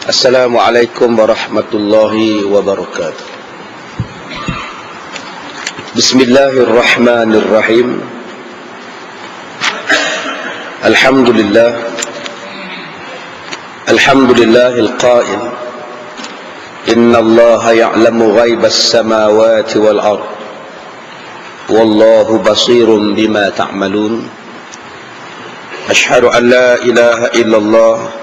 Assalamualaikum warahmatullahi wabarakatuh. Bismillahirrahmanirrahim. Alhamdulillahil qail innallaha ya'lamu ghaibas samawati wal ard wallahu basirun bima ta'malun. Asyhadu an la ilaha illallah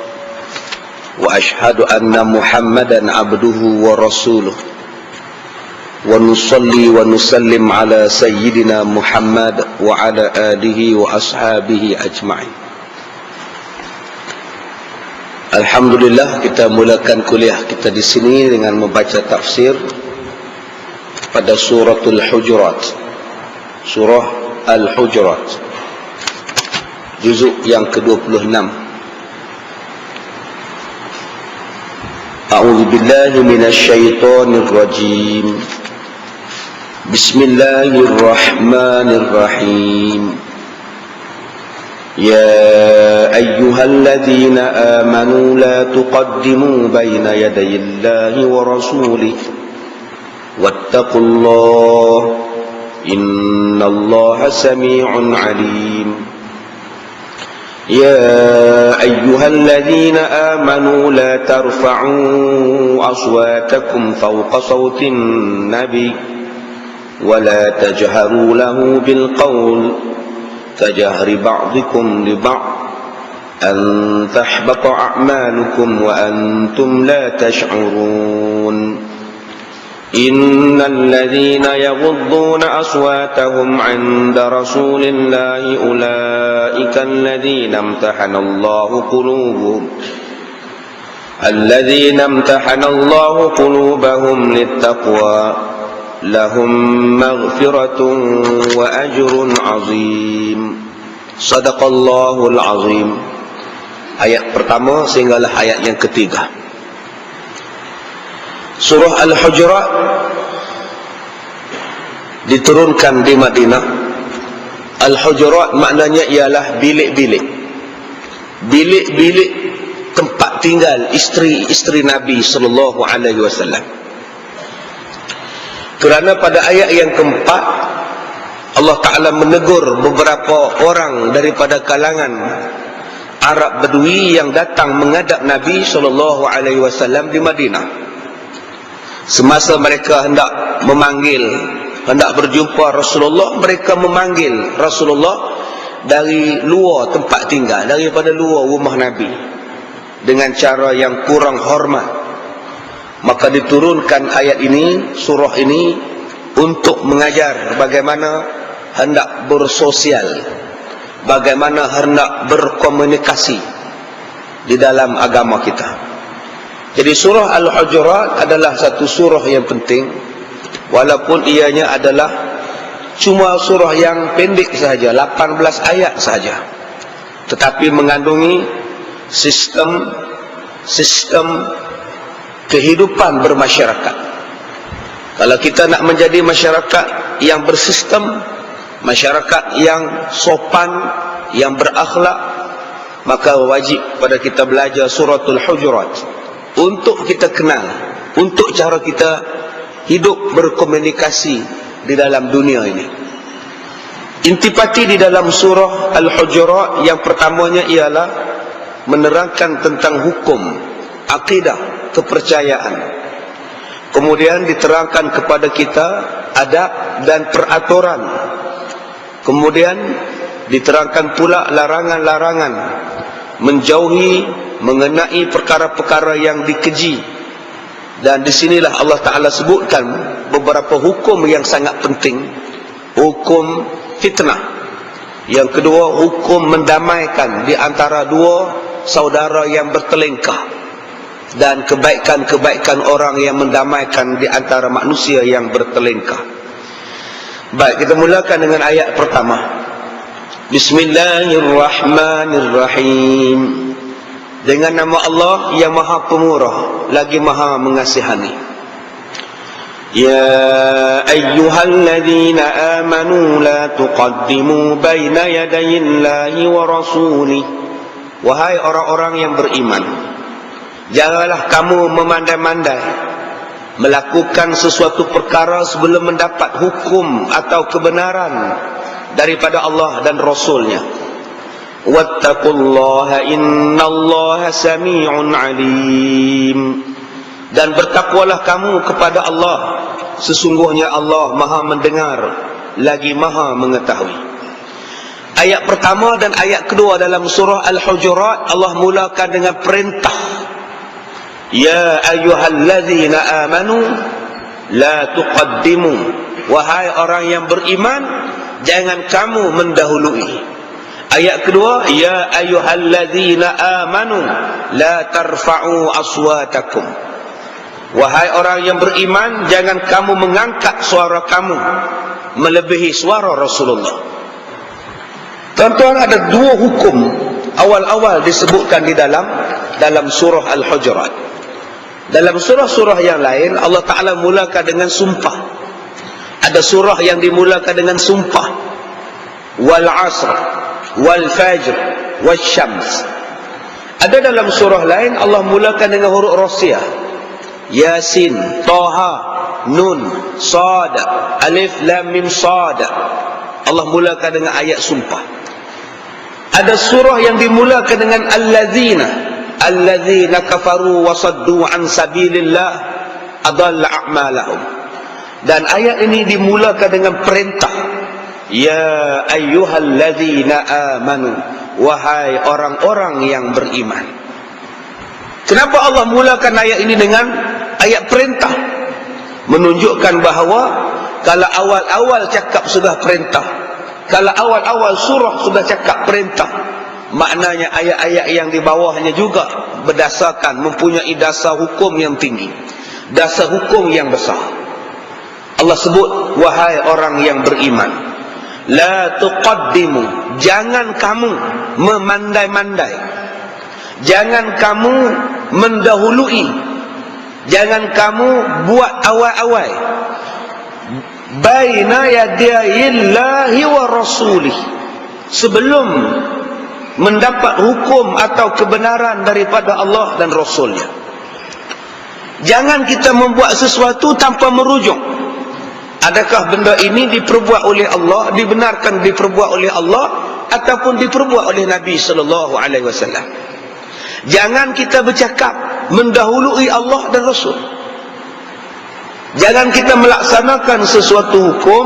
wa ashhadu anna Muhammadan abduhu wa rasuluh wa nusalli wa nusallim ala sayyidina Muhammad wa ala alihi wa ashabihi ajma'in. Alhamdulillah, kita mulakan kuliah kita di sini dengan membaca tafsir pada suratul Hujurat. Surah Al-Hujurat, juzuk yang ke-26. A'udzu billahi minasy syaithanir rajim. Bismillahirrahmanirrahim. Ya ayyuhalladzina amanu la tuqaddimu baina yadayillahi wa rasulihi wattaqullaha innallaha samii'un 'aliim. يا أيها الذين آمنوا لا ترفعوا أصواتكم فوق صوت النبي ولا تجهروا له بالقول كجهر بعضكم لبعض أن تحبط أعمالكم وأنتم لا تشعرون. إن الذين يغضون أصواتهم عند رسول الله أولئك الذين امتحن الله قلوبهم للتقوى لهم مغفرة وأجر عظيم. صدق الله العظيم. Ayat pertama sehinggalah ayat yang ketiga. Surah Al-Hujurat diturunkan di Madinah. Al-Hujurat maknanya ialah bilik-bilik. Bilik-bilik tempat tinggal isteri-isteri Nabi sallallahu alaihi wasallam. Kerana pada ayat yang keempat Allah Ta'ala menegur beberapa orang daripada kalangan Arab Badui yang datang menghadap Nabi sallallahu alaihi wasallam di Madinah. Semasa mereka hendak berjumpa Rasulullah, mereka memanggil Rasulullah dari luar tempat tinggal, daripada luar rumah Nabi, dengan cara yang kurang hormat. Maka diturunkan ayat ini, surah ini, untuk mengajar bagaimana hendak bersosial, bagaimana hendak berkomunikasi di dalam agama kita. Jadi surah Al-Hujurat adalah satu surah yang penting, walaupun ianya adalah cuma surah yang pendek sahaja, 18 ayat sahaja, tetapi mengandungi sistem kehidupan bermasyarakat. Kalau kita nak menjadi masyarakat yang bersistem, masyarakat yang sopan, yang berakhlak, maka wajib pada kita belajar suratul Hujurat untuk kita kenal, untuk cara kita hidup berkomunikasi di dalam dunia ini. Intipati di dalam surah Al-Hujurat yang pertamanya ialah menerangkan tentang hukum, akidah, kepercayaan. Kemudian diterangkan kepada kita adab dan peraturan. Kemudian diterangkan pula larangan-larangan, menjauhi mengenai perkara-perkara yang dikeji. Dan disinilah Allah Ta'ala sebutkan beberapa hukum yang sangat penting. Hukum fitnah. Yang kedua, hukum mendamaikan di antara dua saudara yang bertelingkah. Dan kebaikan-kebaikan orang yang mendamaikan di antara manusia yang bertelingkah. Baik, kita mulakan dengan ayat pertama. Bismillahirrahmanirrahim. Dengan nama Allah yang Maha Pemurah lagi Maha Mengasihani. Ya ayyuhalladzina amanu la tuqaddimu baina yadayillahi wa rasulih. Wahai orang-orang yang beriman, Janganlah kamu memandai-mandai melakukan sesuatu perkara sebelum mendapat hukum atau kebenaran daripada Allah dan Rasulnya. Wattaqullaha innallaha sami'un alim. Dan bertakwalah kamu kepada Allah, sesungguhnya Allah Maha mendengar lagi Maha mengetahui. Ayat pertama dan ayat kedua dalam surah Al-Hujurat, Allah mulakan dengan perintah. Ya ayyuhallazina amanu la tuqaddimu. Wahai orang yang beriman, jangan kamu mendahului. Ayat kedua, ya ayyuhallazina amanu la tarfa'u aswatakum. Wahai orang yang beriman, jangan kamu mengangkat suara kamu melebihi suara Rasulullah. Tuan-tuan, ada dua hukum awal-awal disebutkan di dalam surah Al-Hujurat. Dalam surah-surah yang lain Allah Ta'ala mulakan dengan sumpah. Ada surah yang dimulakan dengan sumpah. Wal asr, wal fajr, wal syams. Ada dalam surah lain Allah mulakan dengan huruf Rasiyah. Yasin, Taha, Nun, Sad, Alif, Lam, Mim, Sad. Allah mulakan dengan ayat sumpah. Ada surah yang dimulakan dengan Allazina kafaru wa saddu an sabilillah adalla a'malahum. Dan ayat ini dimulakan dengan perintah. Ya ayyuhallazina amanu. Wahai orang-orang yang beriman. Kenapa Allah mulakan ayat ini dengan ayat perintah? Menunjukkan bahawa kalau awal-awal cakap sudah perintah, kalau awal-awal surah sudah cakap perintah, maknanya ayat-ayat yang di bawahnya juga berdasarkan, mempunyai dasar hukum yang tinggi, dasar hukum yang besar. Allah sebut, wahai orang yang beriman, la tuqaddimu, jangan kamu memandai-mandai, jangan kamu mendahului, jangan kamu buat awal-awal baina yadayillahi wa rasulih, sebelum mendapat hukum atau kebenaran daripada Allah dan Rasulnya. Jangan kita membuat sesuatu tanpa merujuk. Adakah benda ini diperbuat oleh Allah, dibenarkan diperbuat oleh Allah, ataupun diperbuat oleh Nabi SAW. Jangan kita bercakap mendahului Allah dan Rasul. Jangan kita melaksanakan sesuatu hukum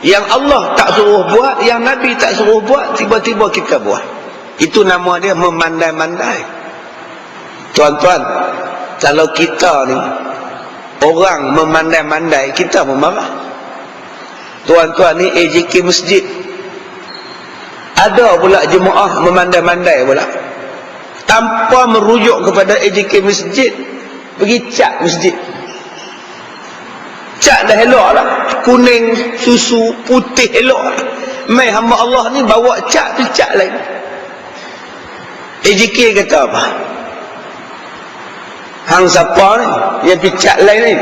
yang Allah tak suruh buat, yang Nabi tak suruh buat, tiba-tiba kita buat. Itu nama dia memandai-mandai. Tuan-tuan, kalau kita ni orang memandai-mandai, kita memarah. Tuan-tuan ni AJK masjid, ada pula jemaah memandai-mandai pula, tanpa merujuk kepada AJK masjid, pergi cat masjid. Cat dah elok lah, kuning, susu, putih elok lah. Mai hamba Allah ni bawa cat tu cat lain. AJK kata apa? Hang siapa ni yang pergi cat lain ni?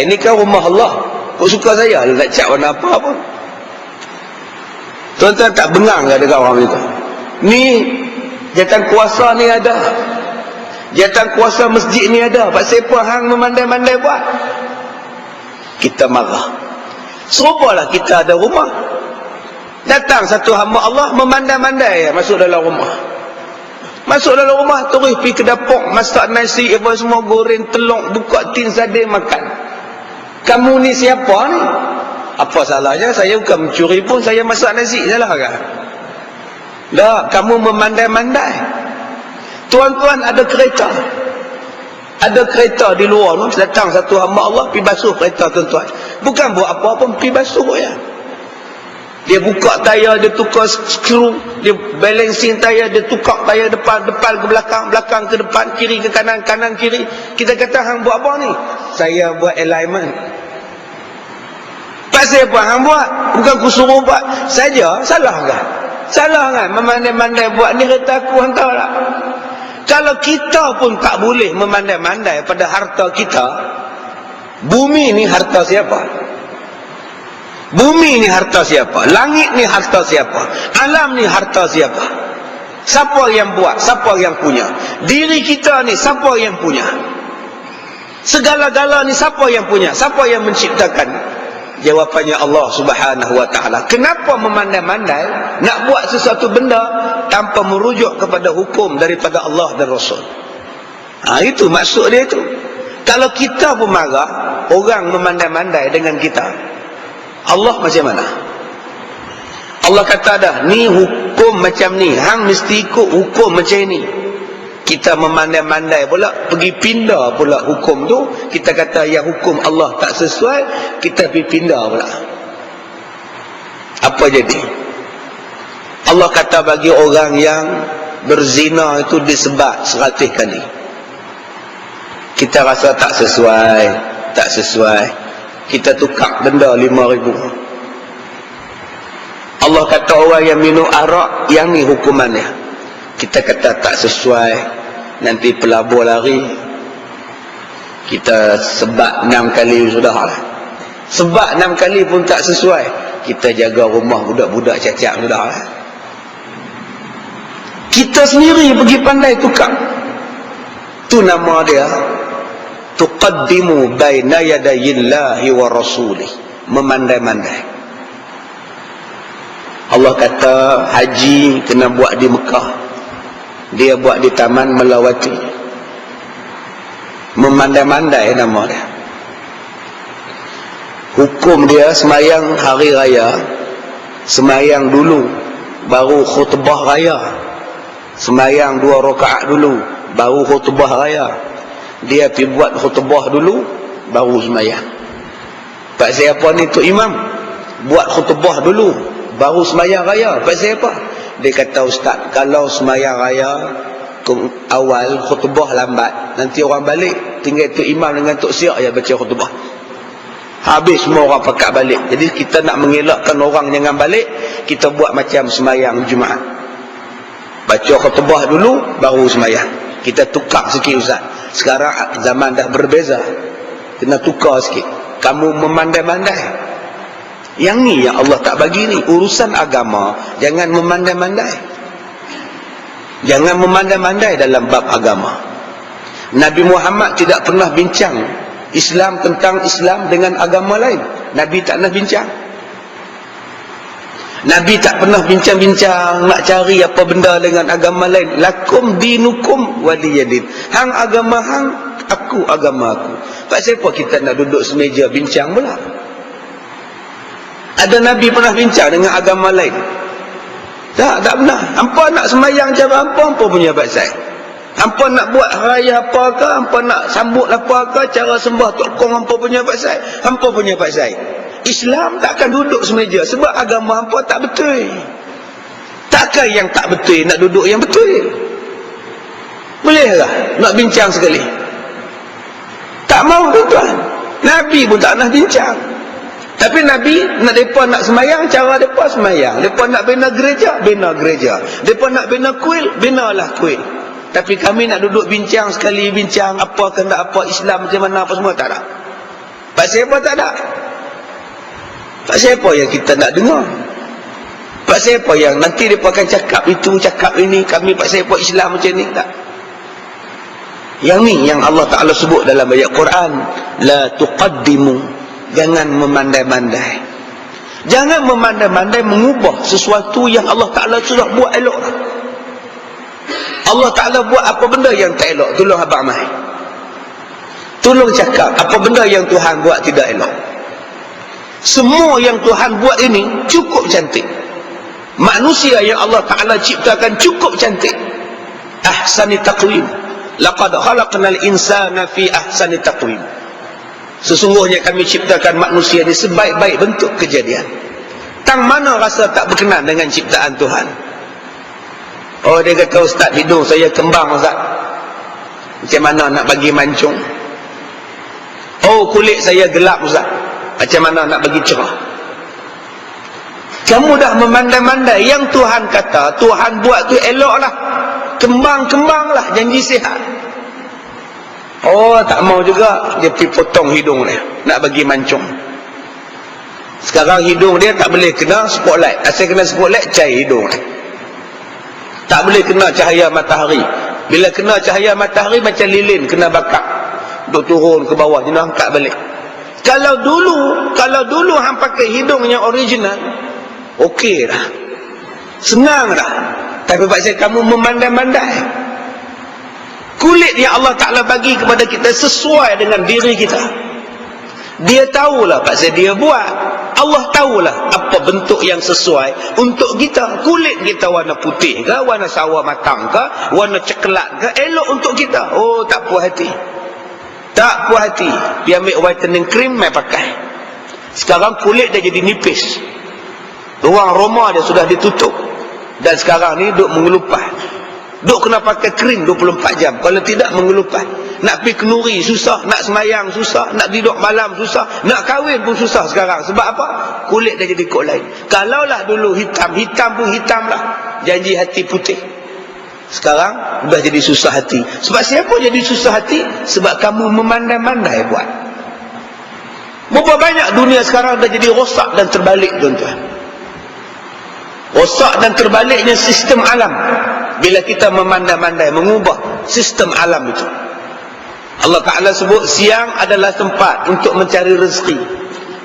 Ini kan rumah Allah, kau suka saya nak cat warna apa pun. Tuan-tuan tak bengang ke dekat orang itu? Ni jatan kuasa ni ada, jatan kuasa masjid ni ada, pasal apa hang memandai-mandai buat? Kita marah. Serupalah kita ada rumah, datang satu hamba Allah memandai-mandai masuk dalam rumah. Masuk dalam rumah terus pergi ke dapur, masak nasi apa semua, goreng telur, buka tin sardin makan. Kamu ni siapa ni? Apa salahnya? Saya bukan mencuri pun, saya masak nasi, salah ke? Tak, kamu memandai-mandai. Tuan-tuan, ada kereta. Ada kereta di luar tu, datang satu hamba Allah pergi basuh kereta tuan-tuan. Bukan buat apa-apa, pergi basuh ya. Dia buka tayar, dia tukar skru, dia balancing tayar, dia tukar tayar depan ke belakang, belakang ke depan, kiri ke kanan, kanan kiri. Kita kata hang buat apa ni? Saya buat alignment. Pasal apa hang buat? Bukan aku suruh buat saja. Salah kan? Salah kan? Memandai-mandai buat ni, kata aku hang tahu tak? Kalau kita pun tak boleh memandai-mandai pada harta kita, bumi ni harta siapa? Bumi ni harta siapa? Langit ni harta siapa? Alam ni harta siapa? Siapa yang buat? Siapa yang punya? Diri kita ni siapa yang punya? Segala-gala ni siapa yang punya? Siapa yang menciptakan? Jawapannya Allah Subhanahu wa ta'ala. Kenapa memandai-mandai nak buat sesuatu benda tanpa merujuk kepada hukum daripada Allah dan Rasul? Itu maksud dia tu. Kalau kita pun marah orang memandai-mandai dengan kita, Allah macam mana? Allah kata dah, ni hukum macam ni, hang mesti ikut hukum macam ni. Kita memandai-mandai pula, pergi pindah pula hukum tu. Kita kata yang hukum Allah tak sesuai, kita pergi pindah pula. Apa jadi? Allah kata bagi orang yang berzina itu disebat 100 kali. Kita rasa tak sesuai, tak sesuai. Kita tukar denda 5,000. Allah kata orang yang minum arak, yang ni hukumannya. Kita kata tak sesuai, nanti pelabur lari. Kita sebat 6 kali sudah lah. Sebat 6 kali pun tak sesuai, kita jaga rumah budak-budak cacat sudah lah. Kita sendiri pergi pandai tukar. Tu nama dia tuqaddimu baina yadayillahi wa rasulih, memandai-mandai. Allah kata haji kena buat di Mekah, dia buat di Taman Melawati. Memandai-mandai nama dia. Hukum dia semayang hari raya, semayang dulu baru khutbah raya. Semayang 2 rakaat dulu baru khutbah raya. Dia pergi buat khutbah dulu baru semayang. Pak siapa ni tu imam? Buat khutbah dulu baru semayang raya. Pak siapa? Dia kata, ustaz, kalau semayang raya awal khutbah lambat, nanti orang balik, tinggal tu imam dengan tok siap yang baca khutbah. Habis semua orang pakat balik. Jadi kita nak mengelakkan orang jangan balik, kita buat macam semayang Jumaat. Baca khutbah dulu baru semayang. Kita tukar sikit, ustaz. Sekarang zaman dah berbeza, kena tukar sikit. Kamu memandai-mandai. Yang ni yang Allah tak bagi ni. Urusan agama jangan memandai-mandai. Jangan memandai-mandai dalam bab agama. Nabi Muhammad tidak pernah bincang Islam tentang Islam dengan agama lain. Nabi tak pernah bincang. Nabi tak pernah bincang-bincang nak cari apa benda dengan agama lain. Lakum dinukum waliyadin. Hang agama hang, aku agama aku. Pak siapa kita nak duduk semeja bincang pula? Ada Nabi pernah bincang dengan agama lain? Tak pernah. Hampa nak semayang cara hampa punya pasal. Hampa nak buat raya apakah, hampa nak sambut apakah, cara sembah Tok Kong hampa punya pasal. Hampa punya pasal. Islam takkan duduk semeja sebab agama hampa tak betul. Takkan yang tak betul nak duduk yang betul? Boleh tak nak bincang sekali? Tak mau, tuan-tuan. Nabi pun tak nak bincang. Tapi Nabi nak mereka nak semayang, cara mereka semayang. Mereka nak bina gereja, bina gereja. Mereka nak bina kuil, binalah kuil. Tapi kami nak duduk bincang sekali, bincang apa kena apa Islam macam mana apa semua, tak ada. Pak siapa tak ada? Pak siapa yang kita nak dengar? Pak siapa yang nanti mereka akan cakap itu, cakap ini, kami pak siapa Islam macam ni, tak? Yang ni yang Allah Ta'ala sebut dalam ayat Quran, la tuqaddimu, jangan memandai-mandai. Jangan memandai-mandai mengubah sesuatu yang Allah Ta'ala sudah buat elok. Allah Ta'ala buat apa benda yang tak elok, tolong abang mai. Tolong cakap apa benda yang Tuhan buat tidak elok. Semua yang Tuhan buat ini cukup cantik. Manusia yang Allah Ta'ala ciptakan cukup cantik. Ahsani taqwim. Laqad khalaqnal insana fi ahsani taqwim. Sesungguhnya kami ciptakan manusia ini sebaik-baik bentuk kejadian. Tang mana rasa tak berkenan dengan ciptaan Tuhan? Oh, dia kata, ustaz, hidung saya kembang, ustaz. Macam mana nak bagi mancung? Oh, kulit saya gelap, ustaz. Macam mana nak bagi cerah? Kamu dah memandai-mandai. Yang Tuhan kata, Tuhan buat tu eloklah. Kembang-kembanglah, janji sihat. Oh, tak mau juga. Dia pergi potong hidung dia, nak bagi mancung. Sekarang hidung dia tak boleh kena spotlight. Asal kena spotlight, cair hidung dia. Tak boleh kena cahaya matahari. Bila kena cahaya matahari macam lilin kena bakar, duk turun ke bawah, dia angkat balik. Kalau dulu hang pakai hidung yang original, okey dah, senang dah. Tapi pasal kamu memandai-mandai, kulit yang Allah Ta'ala bagi kepada kita sesuai dengan diri kita. Dia tahulah pasal dia buat. Allah tahulah apa bentuk yang sesuai untuk kita. Kulit kita warna putih ke, warna sawo matang ke, warna coklat ke, elok untuk kita. Oh, tak puas hati. Tak puas hati. Dia ambil whitening cream, mai pakai. Sekarang kulit dia jadi nipis. Ruang roma dia sudah ditutup. Dan sekarang ni duk mengelupas. Duk kena pakai krim 24 jam. Kalau tidak mengelupas. Nak pergi kenuri susah, nak semayang susah, nak tidur malam susah, nak kahwin pun susah sekarang. Sebab apa? Kulit dah jadi kod lain. Kalaulah dulu hitam pun hitam lah. Janji hati putih. Sekarang dah jadi susah hati. Sebab siapa jadi susah hati? Sebab kamu memandai-mandai buat. Berapa banyak dunia sekarang dah jadi rosak dan terbalik, tuan-tuan. Rosak dan terbaliknya sistem alam. Bila kita memandai-mandai, mengubah sistem alam itu. Allah Ta'ala sebut siang adalah tempat untuk mencari rezeki,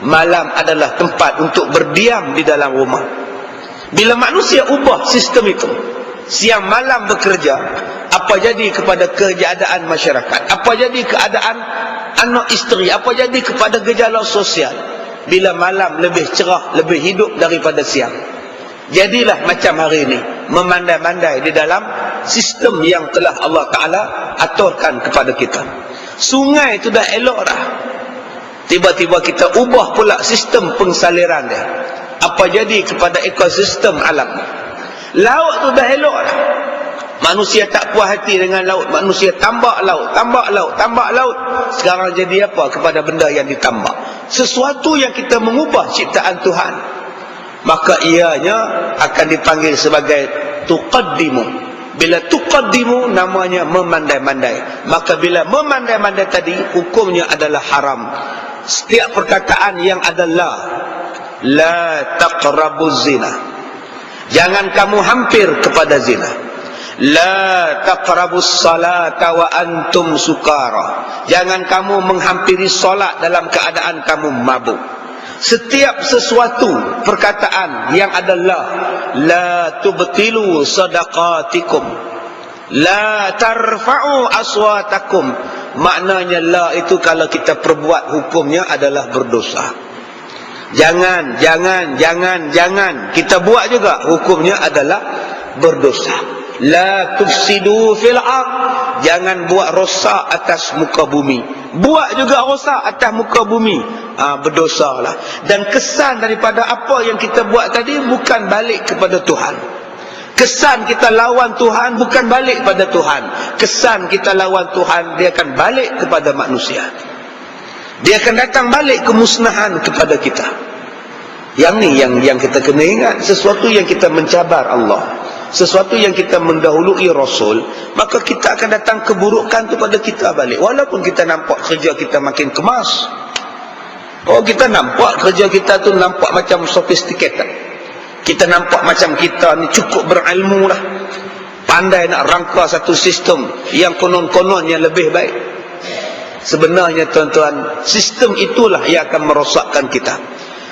malam adalah tempat untuk berdiam di dalam rumah. Bila manusia ubah sistem itu, siang malam bekerja, apa jadi kepada keadaan masyarakat? Apa jadi keadaan anak isteri? Apa jadi kepada gejala sosial? Bila malam lebih cerah, lebih hidup daripada siang. Jadilah macam hari ini, memandai-mandai di dalam sistem yang telah Allah Ta'ala aturkan kepada kita. Sungai itu dah elok dah, tiba-tiba kita ubah pula sistem pengsaliran dia. Apa jadi kepada ekosistem alam? Laut tu dah elok dah, manusia tak puas hati dengan laut. Manusia tambak laut. Sekarang jadi apa kepada benda yang ditambak? Sesuatu yang kita mengubah ciptaan Tuhan, maka ianya akan dipanggil sebagai tuqaddimu. Bila tuqaddimu namanya memandai-mandai. Maka bila memandai-mandai tadi, hukumnya adalah haram. Setiap perkataan yang adalah la taqrabuz zina, jangan kamu hampir kepada zina. La taqrabus salata wa antum sukara, jangan kamu menghampiri solat dalam keadaan kamu mabuk. Setiap sesuatu perkataan yang adalah la tubtilu sadaqatikum, la tarfa'u aswatakum, maknanya la itu kalau kita perbuat hukumnya adalah berdosa. Jangan kita buat juga hukumnya adalah berdosa. La tufsidu fil ard, jangan buat rosak atas muka bumi. Buat juga rosak atas muka bumi, berdosa lah. Dan kesan daripada apa yang kita buat tadi bukan balik kepada Tuhan. Kesan kita lawan Tuhan bukan balik pada Tuhan. Kesan kita lawan Tuhan, dia akan balik kepada manusia. Dia akan datang balik kemusnahan kepada kita. Yang ni yang kita kena ingat. Sesuatu yang kita mencabar Allah, sesuatu yang kita mendahului Rasul, maka kita akan datang keburukan kepada kita balik. Walaupun kita nampak kerja kita makin kemas. Oh, kita nampak kerja kita tu nampak macam sophisticated. Kita nampak macam kita ni cukup berilmu lah, pandai nak rangka satu sistem yang konon-konon yang lebih baik. Sebenarnya tuan-tuan, sistem itulah yang akan merosakkan kita.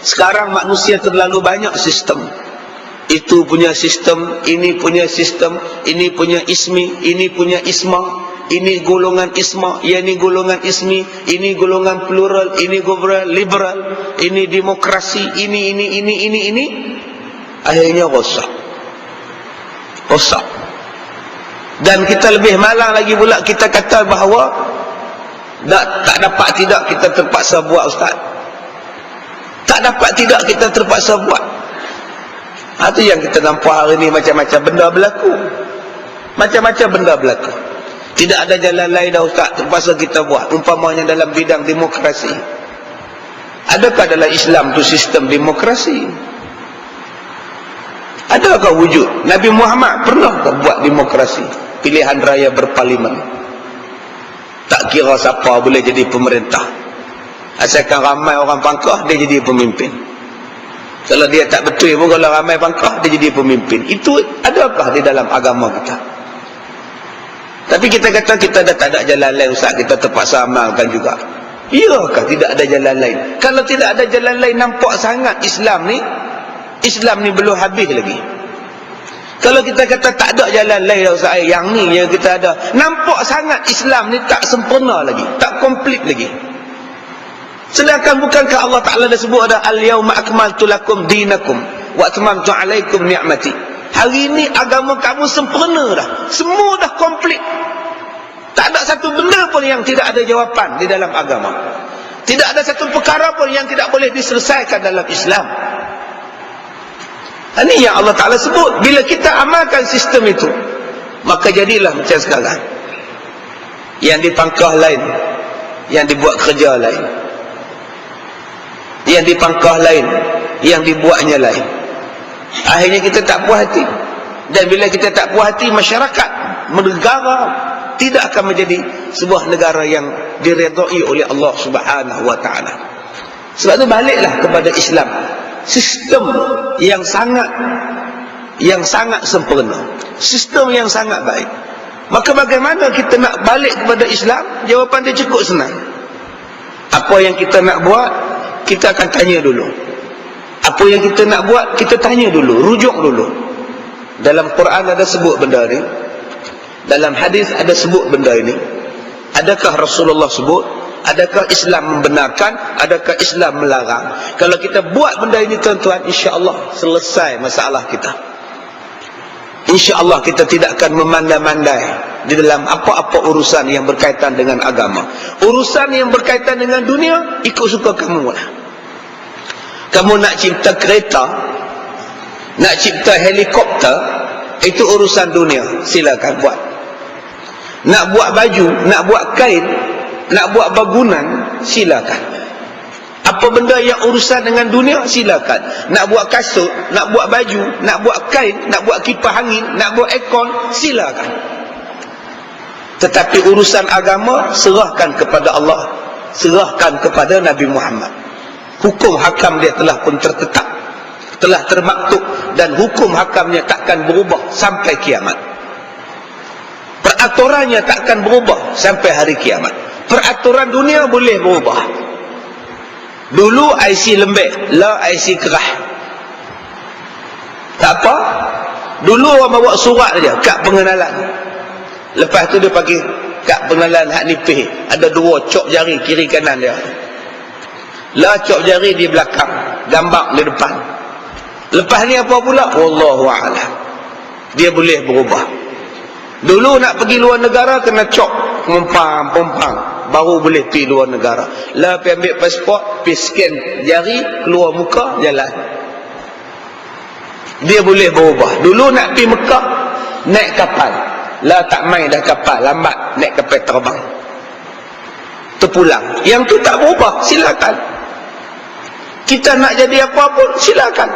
Sekarang manusia terlalu banyak sistem. Itu punya sistem, ini punya sistem, ini punya ismi, ini punya isma, ini golongan isma, ini golongan ismi, ini golongan plural, ini golongan liberal, ini demokrasi, ini. Akhirnya rosak. Dan kita lebih malang lagi pula, kita kata bahawa tak dapat tidak kita terpaksa buat, Ustaz. Tak dapat tidak kita terpaksa buat. Itu yang kita nampak hari ini, macam-macam benda berlaku. Macam-macam benda berlaku. Tidak ada jalan lain dah, Ustaz, terpaksa kita buat. Umpamanya dalam bidang demokrasi. Adakah dalam Islam tu sistem demokrasi? Adakah wujud? Nabi Muhammad pernah buat demokrasi? Pilihan raya berparlimen. Tak kira siapa boleh jadi pemerintah. Asalkan ramai orang pangkah, dia jadi pemimpin. Kalau dia tak betul pun, kalau ramai pangkah, dia jadi pemimpin. Itu adakah di dalam agama kita? Tapi kita kata kita dah tak ada jalan lain, Ustaz, kita terpaksa amalkan juga. Iyakah tidak ada jalan lain? Kalau tidak ada jalan lain, nampak sangat Islam ni belum habis lagi. Kalau kita kata tak ada jalan lain, Ustaz, yang ni yang kita ada, nampak sangat Islam ni tak sempurna lagi, tak komplit lagi. Sedangkan bukankah Allah Ta'ala dah sebut ada al-yawma akmaltu lakum dinakum wa atmamtu alaikum ni'mati. Hari ini agama kamu sempurna dah. Semua dah komplit. Tak ada satu benda pun yang tidak ada jawapan di dalam agama. Tidak ada satu perkara pun yang tidak boleh diselesaikan dalam Islam. Ini yang Allah Ta'ala sebut. Bila kita amalkan sistem itu, maka jadilah macam sekarang. Yang dipangkah lain, yang dibuat kerja lain, yang dipangkah lain, yang dibuatnya lain. Akhirnya kita tak puas hati. Dan bila kita tak puas hati, masyarakat, negara tidak akan menjadi sebuah negara yang diredai oleh Allah Subhanahu wa ta'ala. Sebab itu baliklah kepada Islam, sistem yang sangat sempurna, sistem yang sangat baik. Maka bagaimana kita nak balik kepada Islam? Jawapan dia cukup senang. Apa yang kita nak buat, kita akan tanya dulu. Apa yang kita nak buat, kita tanya dulu, rujuk dulu. Dalam Quran ada sebut benda ni, dalam hadis ada sebut benda ini. Adakah Rasulullah sebut? Adakah Islam membenarkan? Adakah Islam melarang? Kalau kita buat benda ini, tuan-tuan, insya-Allah selesai masalah kita. InsyaAllah kita tidak akan memandai-mandai di dalam apa-apa urusan yang berkaitan dengan agama. Urusan yang berkaitan dengan dunia, ikut suka kamu lah. Kamu nak cipta kereta, nak cipta helikopter, itu urusan dunia, silakan buat. Nak buat baju, nak buat kain, nak buat bangunan, silakan. Apa benda yang urusan dengan dunia, silakan. Nak buat kasut, nak buat baju, nak buat kain, nak buat kipas angin, nak buat aircon, silakan. Tetapi urusan agama, serahkan kepada Allah, serahkan kepada Nabi Muhammad. Hukum hakam dia telah pun tertetap, telah termaktub, dan hukum hakamnya takkan berubah sampai kiamat. Peraturannya takkan berubah sampai hari kiamat. Peraturan dunia boleh berubah. Dulu IC lembek, lah IC kerah. Tak apa. Dulu orang bawa surat saja, kad pengenalan. Lepas tu dia bagi kad pengenalan hak nipih, ada dua cop jari kiri kanan dia. Lah cop jari di belakang, gambar di depan. Lepas ni apa pula? Wallahu a'lam. Dia boleh berubah. Dulu nak pergi luar negara kena cop pompang, baru boleh pergi luar negara. Lah pergi ambil pasport, pergi scan jari, keluar muka, jalan. Dia boleh berubah. Dulu nak pergi Mekah, naik kapal. Lah tak main dah kapal, lambat naik kapal terbang, terpulang. Yang tu tak berubah, silakan. Kita nak jadi apa pun, silakan.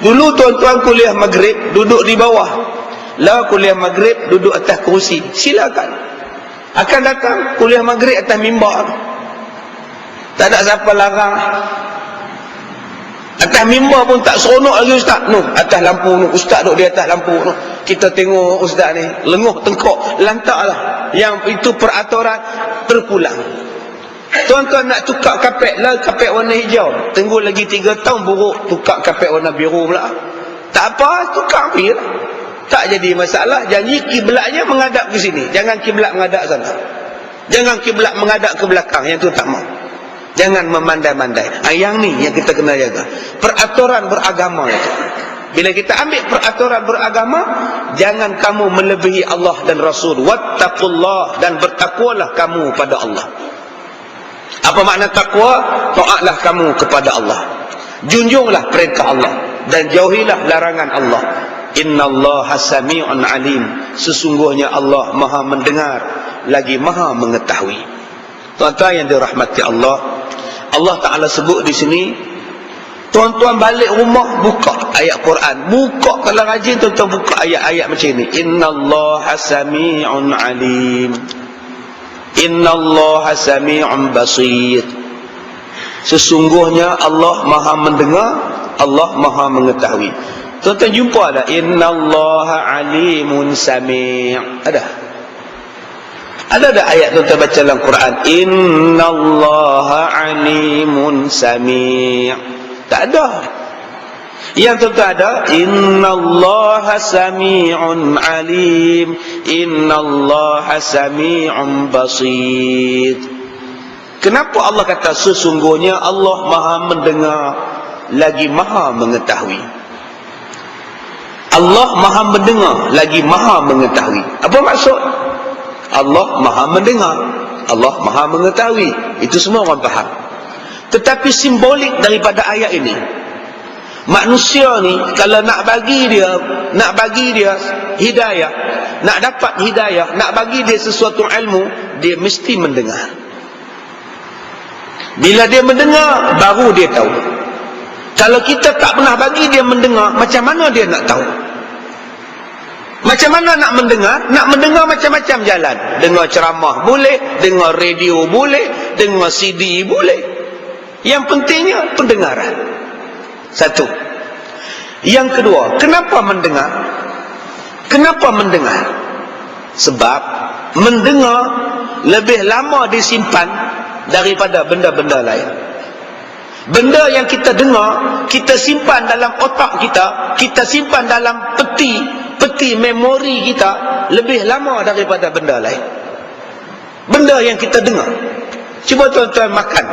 Dulu tuan-tuan kuliah maghrib, duduk di bawah. Lah kuliah maghrib, duduk atas kerusi, silakan. Akan datang kuliah maghrib atas mimbar, tak ada siapa larang. Atas mimbar pun tak seronok lagi ustaz. No, atas lampu no, ustaz duduk di atas lampu no. Kita tengok ustaz ni lenguh tengkok, lantaklah. Yang itu peraturan, terpulang. Tuan-tuan nak tukar kapet lah, kapet warna hijau, tunggu lagi 3 tahun buruk, tukar kapet warna biru pula. Tak apa, tukar pergi lah. Tak jadi masalah. Janji kiblatnya menghadap ke sini, jangan kiblat menghadap sana. Jangan kiblat menghadap ke belakang, yang tu tak mau. Jangan memandai-mandai. Yang ni yang kita kena jaga. Peraturan beragama itu. Bila kita ambil peraturan beragama, jangan kamu melebihi Allah dan Rasul. Wattaqullah, dan bertakwalah kamu pada Allah. Apa makna takwa? Taatlah kamu kepada Allah. Junjunglah perintah Allah dan jauhilah larangan Allah. Innallaha sami'un alim. Sesungguhnya Allah Maha mendengar lagi Maha mengetahui. Tuan-tuan yang dirahmati Allah, Allah Ta'ala sebut di sini, tuan-tuan balik rumah, buka ayat Quran. Buka, kalau rajin tuan-tuan buka ayat-ayat macam ini. Innallaha sami'un alim. Innallaha sami'un basir. Sesungguhnya Allah Maha mendengar, Allah Maha mengetahui. Tuan-tuan jumpa ada innallaha alimun sami'. Ada ayat tuan-tuan baca dalam Quran innallaha alimun sami'? Tak ada. Yang tuan-tuan ada innallaha sami'un alim, innallaha sami'un basir. Kenapa Allah kata sesungguhnya Allah Maha mendengar lagi Maha mengetahui? Allah Maha mendengar lagi Maha mengetahui. Apa maksud? Allah Maha mendengar, Allah Maha mengetahui. Itu semua orang faham. Tetapi simbolik daripada ayat ini, manusia ni kalau nak bagi dia hidayah, nak dapat hidayah, nak bagi dia sesuatu ilmu, dia mesti mendengar. Bila dia mendengar, baru dia tahu. Kalau kita tak pernah bagi dia mendengar, macam mana dia nak tahu? Macam mana nak mendengar? Nak mendengar macam-macam jalan. Dengar ceramah boleh, dengar radio boleh, dengar CD boleh. Yang pentingnya pendengaran. Satu. Yang kedua, kenapa mendengar? Kenapa mendengar? Sebab mendengar lebih lama disimpan daripada benda-benda lain. Benda yang kita dengar, kita simpan dalam otak kita, kita simpan dalam peti memori kita lebih lama daripada benda lain. Benda yang kita dengar. Cuba tuan-tuan makan.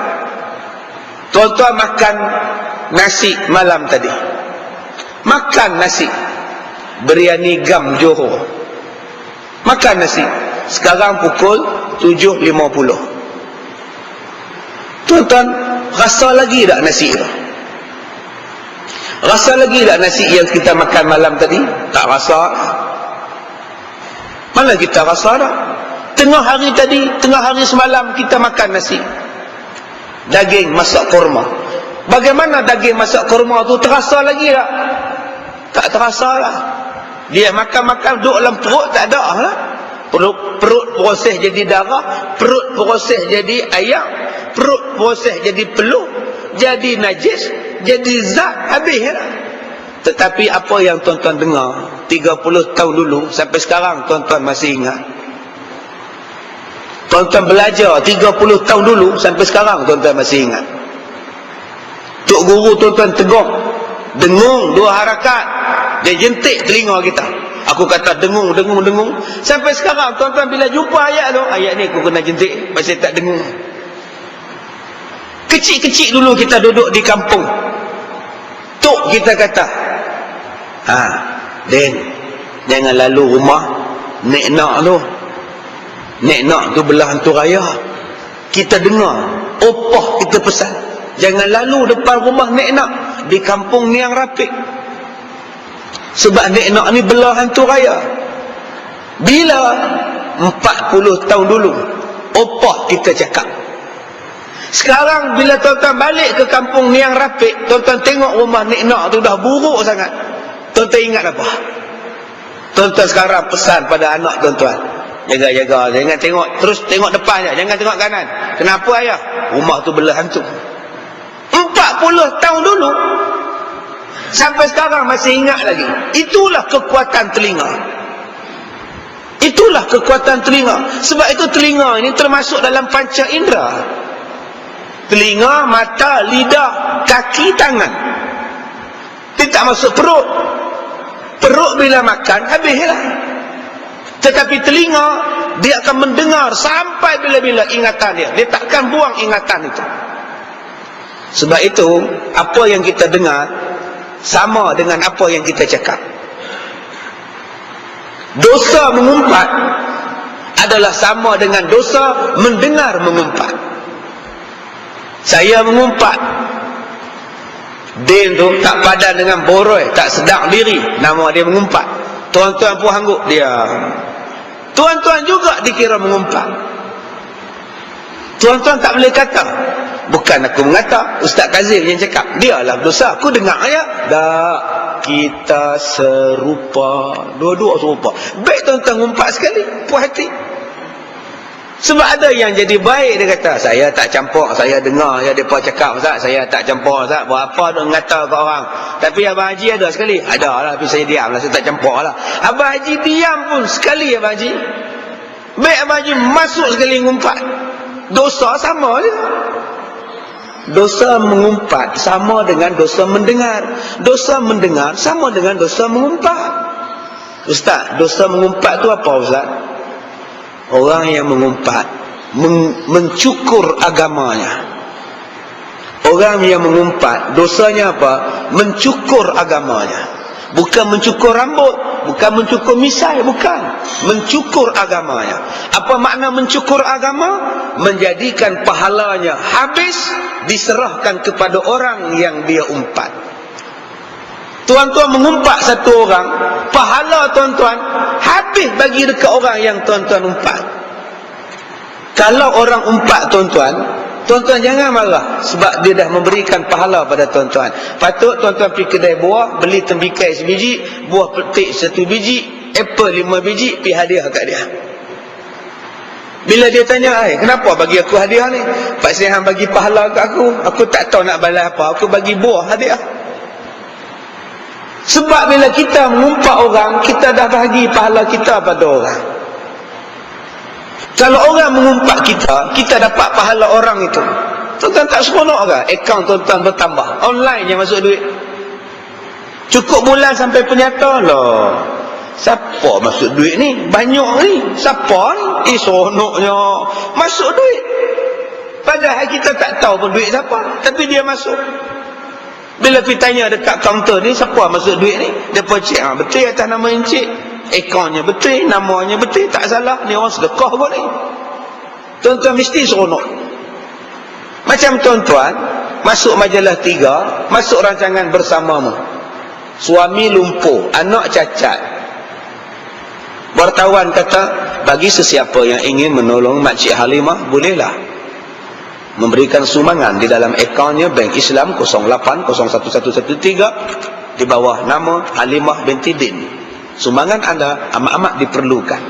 Tuan-tuan makan nasi malam tadi. Makan nasi biryani gam Johor. Makan nasi. Sekarang pukul 7.50. Tuan-tuan, rasa lagi tak nasi itu? Rasa lagi tak nasi yang kita makan malam tadi? Tak rasa. Mana kita rasa dah? Tengah hari tadi, tengah hari semalam kita makan nasi daging masak kurma. Bagaimana daging masak kurma tu terasa lagi tak? Tak terasa lah. Dia makan-makan duduk dalam perut tak ada lah. Perut proses jadi darah, perut proses jadi ayam, perut proses jadi peluh, jadi najis, jadi zat, habis lah. Tetapi apa yang tuan-tuan dengar 30 tahun dulu sampai sekarang tuan-tuan masih ingat. Tuan-tuan belajar 30 tahun dulu sampai sekarang tuan-tuan masih ingat. Tok guru tuan-tuan tegur, dengung 2 harakat, dia jentik telinga kita. Aku kata dengung. Sampai sekarang tuan-tuan bila jumpa ayat tu, ayat ni aku kena jentik pasal tak dengung. Kecil-kecil dulu kita duduk di kampung, tok kita kata, Den, jangan lalu rumah Nek Nak tu. Nek Nak tu belah hantu raya. Kita dengar opah kita pesan, jangan lalu depan rumah Nek Nak di kampung Niang Rapik, sebab Nek Nak ni belah hantu raya. Bila 40 tahun dulu opah kita cakap. Sekarang bila tuan-tuan balik ke kampung Niang Rapik, tuan-tuan tengok rumah Nek Nak tu dah buruk sangat. Tuan-tuan ingat apa? Tuan-tuan sekarang pesan pada anak tuan-tuan, jaga-jaga, jangan tengok, terus tengok depan je, jangan tengok kanan. Kenapa ayah? Rumah tu belah hantu. 40 tahun dulu sampai sekarang masih ingat lagi. Itulah kekuatan telinga. Itulah kekuatan telinga. Sebab itu telinga ini termasuk dalam panca indera. Telinga, mata, lidah, kaki, tangan. Dia tak masuk perut. Perut bila makan habislah. Tetapi telinga, dia akan mendengar sampai bila-bila ingatan dia. Dia takkan buang ingatan itu. Sebab itu apa yang kita dengar sama dengan apa yang kita cakap. Dosa mengumpat adalah sama dengan dosa mendengar mengumpat. Saya mengumpat, Din tu tak padan dengan boroi, tak sedar diri, nama dia mengumpat. Tuan-tuan pun hangguk dia. Tuan-tuan juga dikira mengumpat. Tuan-tuan tak boleh kata, bukan aku mengata, Ustaz Kazim yang cakap, dialah dosa, aku dengar ayat. Tak, kita serupa, dua-dua serupa. Baik tuan-tuan ngumpat sekali, puas hati. Sebab ada yang jadi baik, dia kata, saya tak campur, saya dengar ya mereka cakap, Ustaz, saya tak campur, Ustaz, buat apa dia ngata ke orang. Tapi Abang Haji ada sekali, ada lah, tapi saya diam lah, saya tak campur lah. Abang Haji diam pun sekali, Abang Haji. Baik Abang Haji masuk sekali ngumpat. Dosa sama je. Dosa mengumpat sama dengan dosa mendengar. Dosa mendengar sama dengan dosa mengumpat. Ustaz, dosa mengumpat tu apa, Ustaz? Orang yang mengumpat mencukur agamanya. Orang yang mengumpat dosanya apa? Mencukur agamanya. Bukan mencukur rambut, bukan mencukur misai, bukan. Mencukur agamanya. Apa makna mencukur agama? Menjadikan pahalanya habis diserahkan kepada orang yang dia umpat. Tuan-tuan mengumpat satu orang, pahala tuan-tuan habis bagi dekat orang yang tuan-tuan umpat. Kalau orang umpat tuan-tuan, tuan-tuan jangan marah sebab dia dah memberikan pahala pada tuan-tuan. Patut tuan-tuan pergi kedai buah, beli tembikai sebiji, buah petik 1 biji, apple 5 biji, pergi hadiah kat dia. Bila dia tanya, kenapa bagi aku hadiah ni? Pak Sihan bagi pahala kat aku tak tahu nak balas apa, aku bagi buah hadiah. Sebab bila kita mengumpat orang, kita dah bagi pahala kita pada orang. Kalau orang mengumpat kita, kita dapat pahala orang itu. Tuan-tuan tak seronok ke? Akaun tuan-tuan bertambah. Online je masuk duit. Cukup bulan sampai penyata lah. Siapa masuk duit ni? Banyak ni. Siapa ni? Seronoknya. Masuk duit. Padahal kita tak tahu pun duit siapa. Tapi dia masuk. Bila pergi tanya dekat kaunter ni, siapa masuk duit ni? Dia pun cek, betul atas nama encik. Akaunnya betul, namanya betul, tak salah. Ni orang sedekah kot ni. Tuan-tuan mesti seronok. Macam tuan-tuan masuk majalah 3, masuk rancangan bersamamu. Suami lumpuh, anak cacat. Wartawan kata, bagi sesiapa yang ingin menolong Makcik Halimah, bolehlah memberikan sumbangan di dalam akaunnya Bank Islam 08011113 di bawah nama Halimah binti Din. Sumbangan anda amat-amat diperlukan.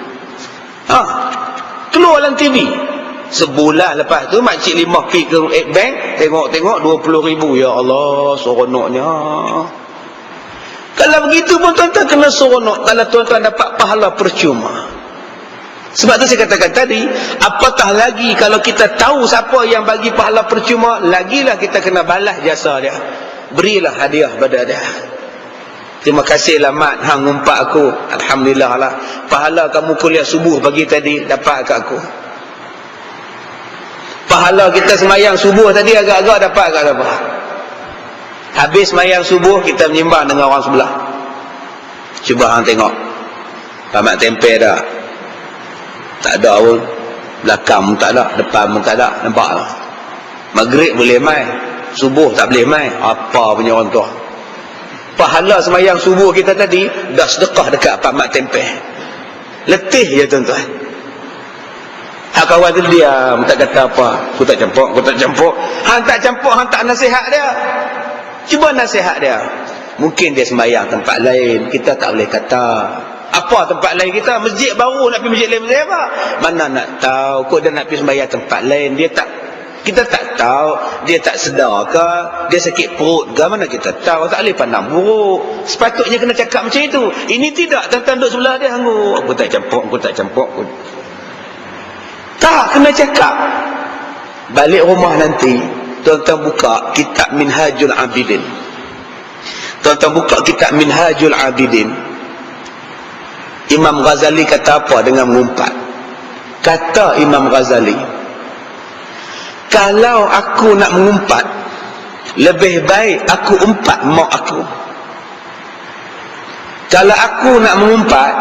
Keluar dalam TV. Sebulan lepas tu Makcik Limah pergi ke bank, tengok-tengok 20,000. Ya Allah, seronoknya. Kalau begitu pun tuan-tuan kena seronok kalau tuan-tuan dapat pahala percuma. Sebab tu saya katakan tadi, apatah lagi kalau kita tahu siapa yang bagi pahala percuma, lagilah kita kena balas jasa dia. Berilah hadiah pada dia. Terima kasihlah Mat, hang ngumpat aku. Alhamdulillah lah. Pahala kamu kuliah subuh pagi tadi dapat kat aku. Pahala kita semayang subuh tadi agak-agak dapat kat siapa? Habis semayang subuh kita menyimbang dengan orang sebelah. Cuba hang tengok. Pamat tempe dah. Tak ada pun. Belakang pun tak ada, depan pun tak ada. Nampak tak? Maghrib boleh mai, subuh tak boleh mai. Apa punya orang tu? Pahala semayang subuh kita tadi dah sedekah dekat pamat tempe. Letih je tuan-tuan. Hak kawan tu diam, tak kata apa. Aku tak campur, aku tak campur. Hang tak campur, hang tak nasihat dia. Cuba nasihat dia. Mungkin dia semayang tempat lain, kita tak boleh kata. Apa tempat lain kita? Masjid baru, nak pergi masjid lain masjid apa? Mana nak tahu, kok dia nak pergi sembahyang tempat lain. Dia tak, kita tak tahu, dia tak sedar ke, dia sakit perut ke, mana kita tahu. Tak boleh pandang buruk. Sepatutnya kena cakap macam itu. Ini tidak, tuan-tuan duduk sebelah dia hanggu. Aku tak campur, aku tak campur. Tak, kena cakap. Balik rumah nanti, tuan-tuan buka kitab Minhajul Abidin. Tuan-tuan buka kitab Minhajul Abidin. Imam Ghazali kata apa dengan mengumpat? Kata Imam Ghazali, kalau aku nak mengumpat, lebih baik aku umpat mak aku. Kalau aku nak mengumpat,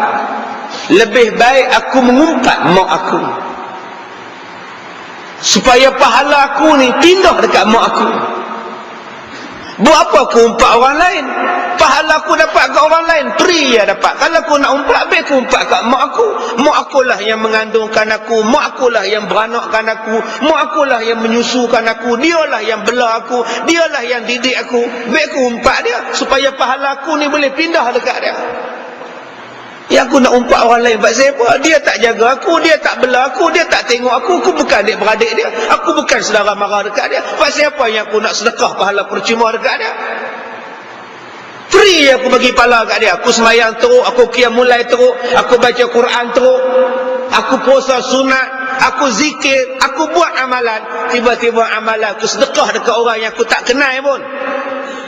lebih baik aku mengumpat mak aku. Supaya pahala aku ni pindah dekat mak aku. Buat apa aku umpat orang lain? Pahala aku dapat kat orang lain, free ya dapat. Kalau aku nak umpat, habis aku umpat kat mak aku. Mak akulah yang mengandungkan aku, mak akulah yang beranakkan aku, mak akulah yang menyusukan aku, dialah yang bela aku, dialah yang didik aku. Habis aku umpat dia supaya pahala aku ni boleh pindah dekat dia. Yang aku nak umpat orang lain pasal apa? Dia tak jaga aku, dia tak bela aku, dia tak tengok aku bukan adik-beradik dia, aku bukan saudara mara dekat dia. Pasal apa yang aku nak sedekah pahala percuma dekat dia? Free aku bagi pahala kat dia. Aku sembahyang teruk, aku qiyam mulai teruk, aku baca Quran teruk, aku puasa sunat, aku zikir, aku buat amalan. Tiba-tiba amalan aku sedekah dekat orang yang aku tak kenal pun,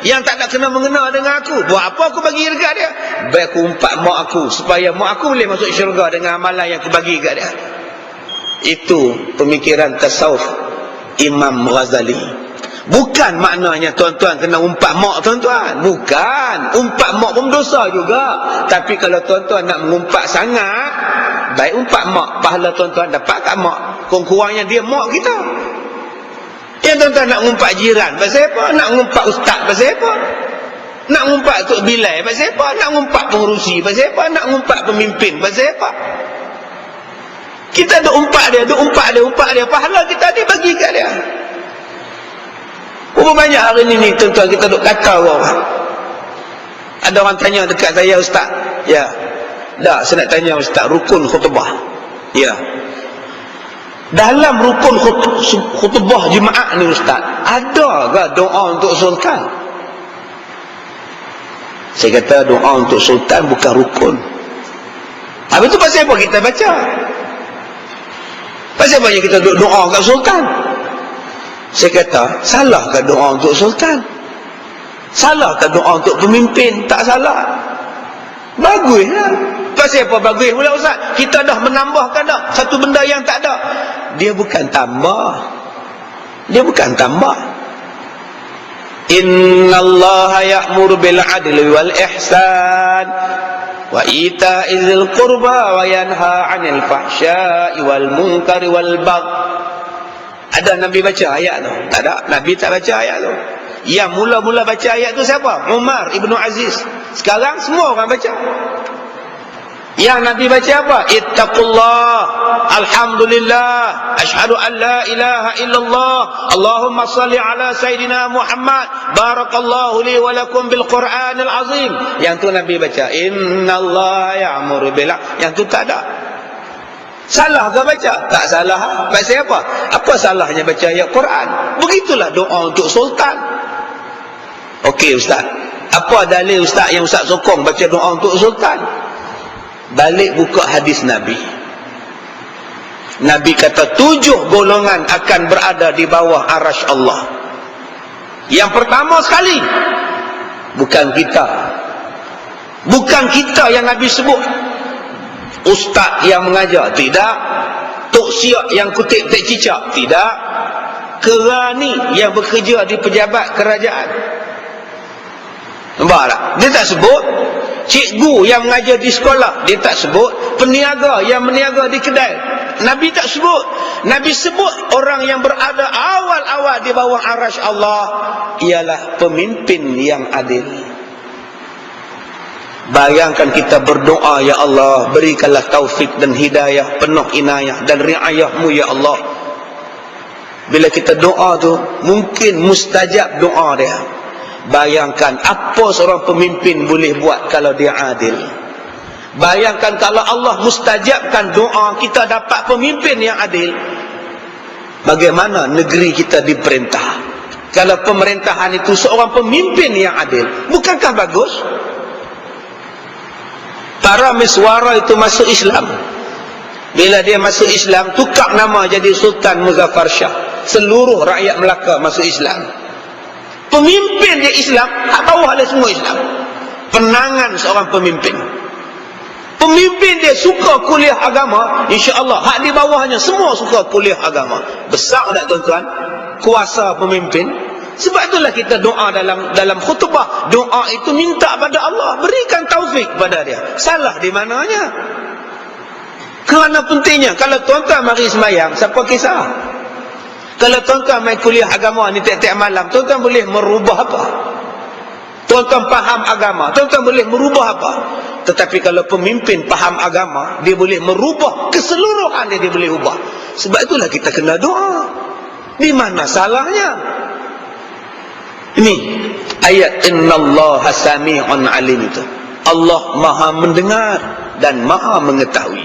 yang tak nak kena mengena dengan aku. Buat apa aku bagi dekat dia? Baik aku umpat mak aku supaya mak aku boleh masuk syurga dengan amalan yang aku bagi dekat dia. Itu pemikiran tasawuf Imam Ghazali. Bukan maknanya tuan-tuan kena umpat mak tuan-tuan. Bukan. Umpat mak pun dosa juga. Tapi kalau tuan-tuan nak mengumpat sangat, baik umpat mak. Pahala tuan-tuan dapat kat mak. Kurang-kurangnya dia mak kita. Yang tuan-tuan nak ngumpat jiran pasal apa? Nak ngumpat ustaz pasal apa? Nak ngumpat Tok Bilal pasal apa? Nak ngumpat pengurusi pasal apa? Nak ngumpat pemimpin pasal apa? Kita duk umpat dia, umpat dia. Pahala kita dia bagi kat dia. Berapa banyak hari ni tuan-tuan kita duk kata orang. Ada orang tanya dekat saya, ustaz. Ya. Dah, saya nak tanya ustaz, rukun khutbah. Ya. Dalam rukun khutbah jemaah ni ustaz, ada ke doa untuk sultan? Saya kata doa untuk sultan bukan rukun. Habis tu pasal apa kita baca? Pasal apa kita doa kat sultan? Saya kata, salahkah doa untuk sultan? Salahkah doa untuk pemimpin? Tak salah. Baguslah. Pasal apa bagus pula ustaz? Kita dah menambahkan dah satu benda yang tak ada. Dia bukan tambah. Dia bukan tambah. Innallaha ya'muru bil 'adli wal ihsan wa ita'i dzil qurba wa yanha 'anil fahsya'i wal munkari wal baghi. Ada Nabi baca ayat tu? Tak ada. Nabi tak baca ayat tu. Yang mula-mula baca ayat tu siapa? Umar Ibn Aziz. Sekarang semua orang baca. Yang Nabi baca apa? Ittaqullah, alhamdulillah, asyhadu an la ilaha illallah, Allahumma salli ala Sayyidina Muhammad, barakallahu li wa lakum bil Qur'anil azim. Yang tu Nabi baca innallaha ya'muru bil. Yang tu tak ada. Salah ke baca? Tak salah. Pasal apa? Apa salahnya baca ayat Quran? Begitulah doa untuk sultan. Okey ustaz, apa dalil ustaz yang ustaz sokong baca doa untuk sultan? Balik buka hadis Nabi. Nabi kata 7 golongan akan berada di bawah arasy Allah. Yang pertama sekali, bukan kita. Bukan kita yang Nabi sebut. Ustaz yang mengajar, tidak. Tok siak yang kutip tek cicak, tidak. Kerani yang bekerja di pejabat kerajaan. Nampak tak? Dia tak sebut. Cikgu yang mengajar di sekolah, dia tak sebut. Peniaga yang meniaga di kedai, Nabi tak sebut. Nabi sebut orang yang berada awal-awal di bawah arasy Allah ialah pemimpin yang adil. Bayangkan kita berdoa, ya Allah, berikanlah taufik dan hidayah, penuh inayah dan riayahmu ya Allah. Bila kita doa tu, mungkin mustajab doa dia. Bayangkan apa seorang pemimpin boleh buat kalau dia adil. Bayangkan kalau Allah mustajabkan doa kita dapat pemimpin yang adil. Bagaimana negeri kita diperintah? Kalau pemerintahan itu seorang pemimpin yang adil, bukankah bagus? Para miswara itu masuk Islam. Bila dia masuk Islam, tukar nama jadi Sultan Muzaffar Shah. Seluruh rakyat Melaka masuk Islam. Pemimpin dia Islam, hak bawah dia semua Islam. Penangan seorang pemimpin. Pemimpin dia suka kuliah agama, insya-Allah hak di bawahnya semua suka kuliah agama. Besar tak tuan-tuan kuasa pemimpin? Sebab itulah kita doa dalam khutbah. Doa itu minta pada Allah, berikan taufik pada dia. Salah di mananya? Kerana pentingnya, kalau tuan-tuan mari sembahyang, siapa kisah? Kalau tuan-tuan main kuliah agama ni tiap-tiap malam, tuan-tuan boleh merubah apa? Tuan-tuan faham agama, tuan-tuan boleh merubah apa? Tetapi kalau pemimpin faham agama, dia boleh merubah keseluruhan dia boleh ubah. Sebab itulah kita kena doa. Di mana salahnya? Ini ayat innallaha sami'un alim itu. Allah Maha mendengar dan maha mengetahui.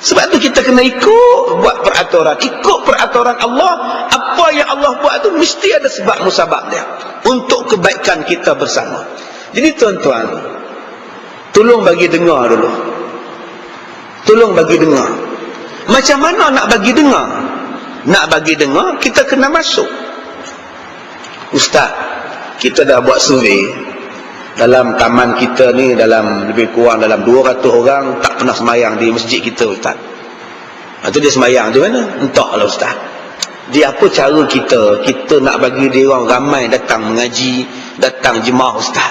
Sebab tu kita kena ikut buat peraturan. Ikut peraturan Allah. Apa yang Allah buat tu mesti ada sebab musabab dia. Untuk kebaikan kita bersama. Jadi tuan-tuan, tolong bagi dengar dulu. Tolong bagi dengar. Macam mana nak bagi dengar? Nak bagi dengar, kita kena masuk. Ustaz, kita dah buat survei. Dalam taman kita ni, dalam lebih kurang dalam 200 orang tak pernah semayang di masjid kita, Ustaz. Itu dia semayang di mana? Entahlah, Ustaz. Dia apa cara kita nak bagi dia orang ramai datang mengaji, datang jemaah, Ustaz?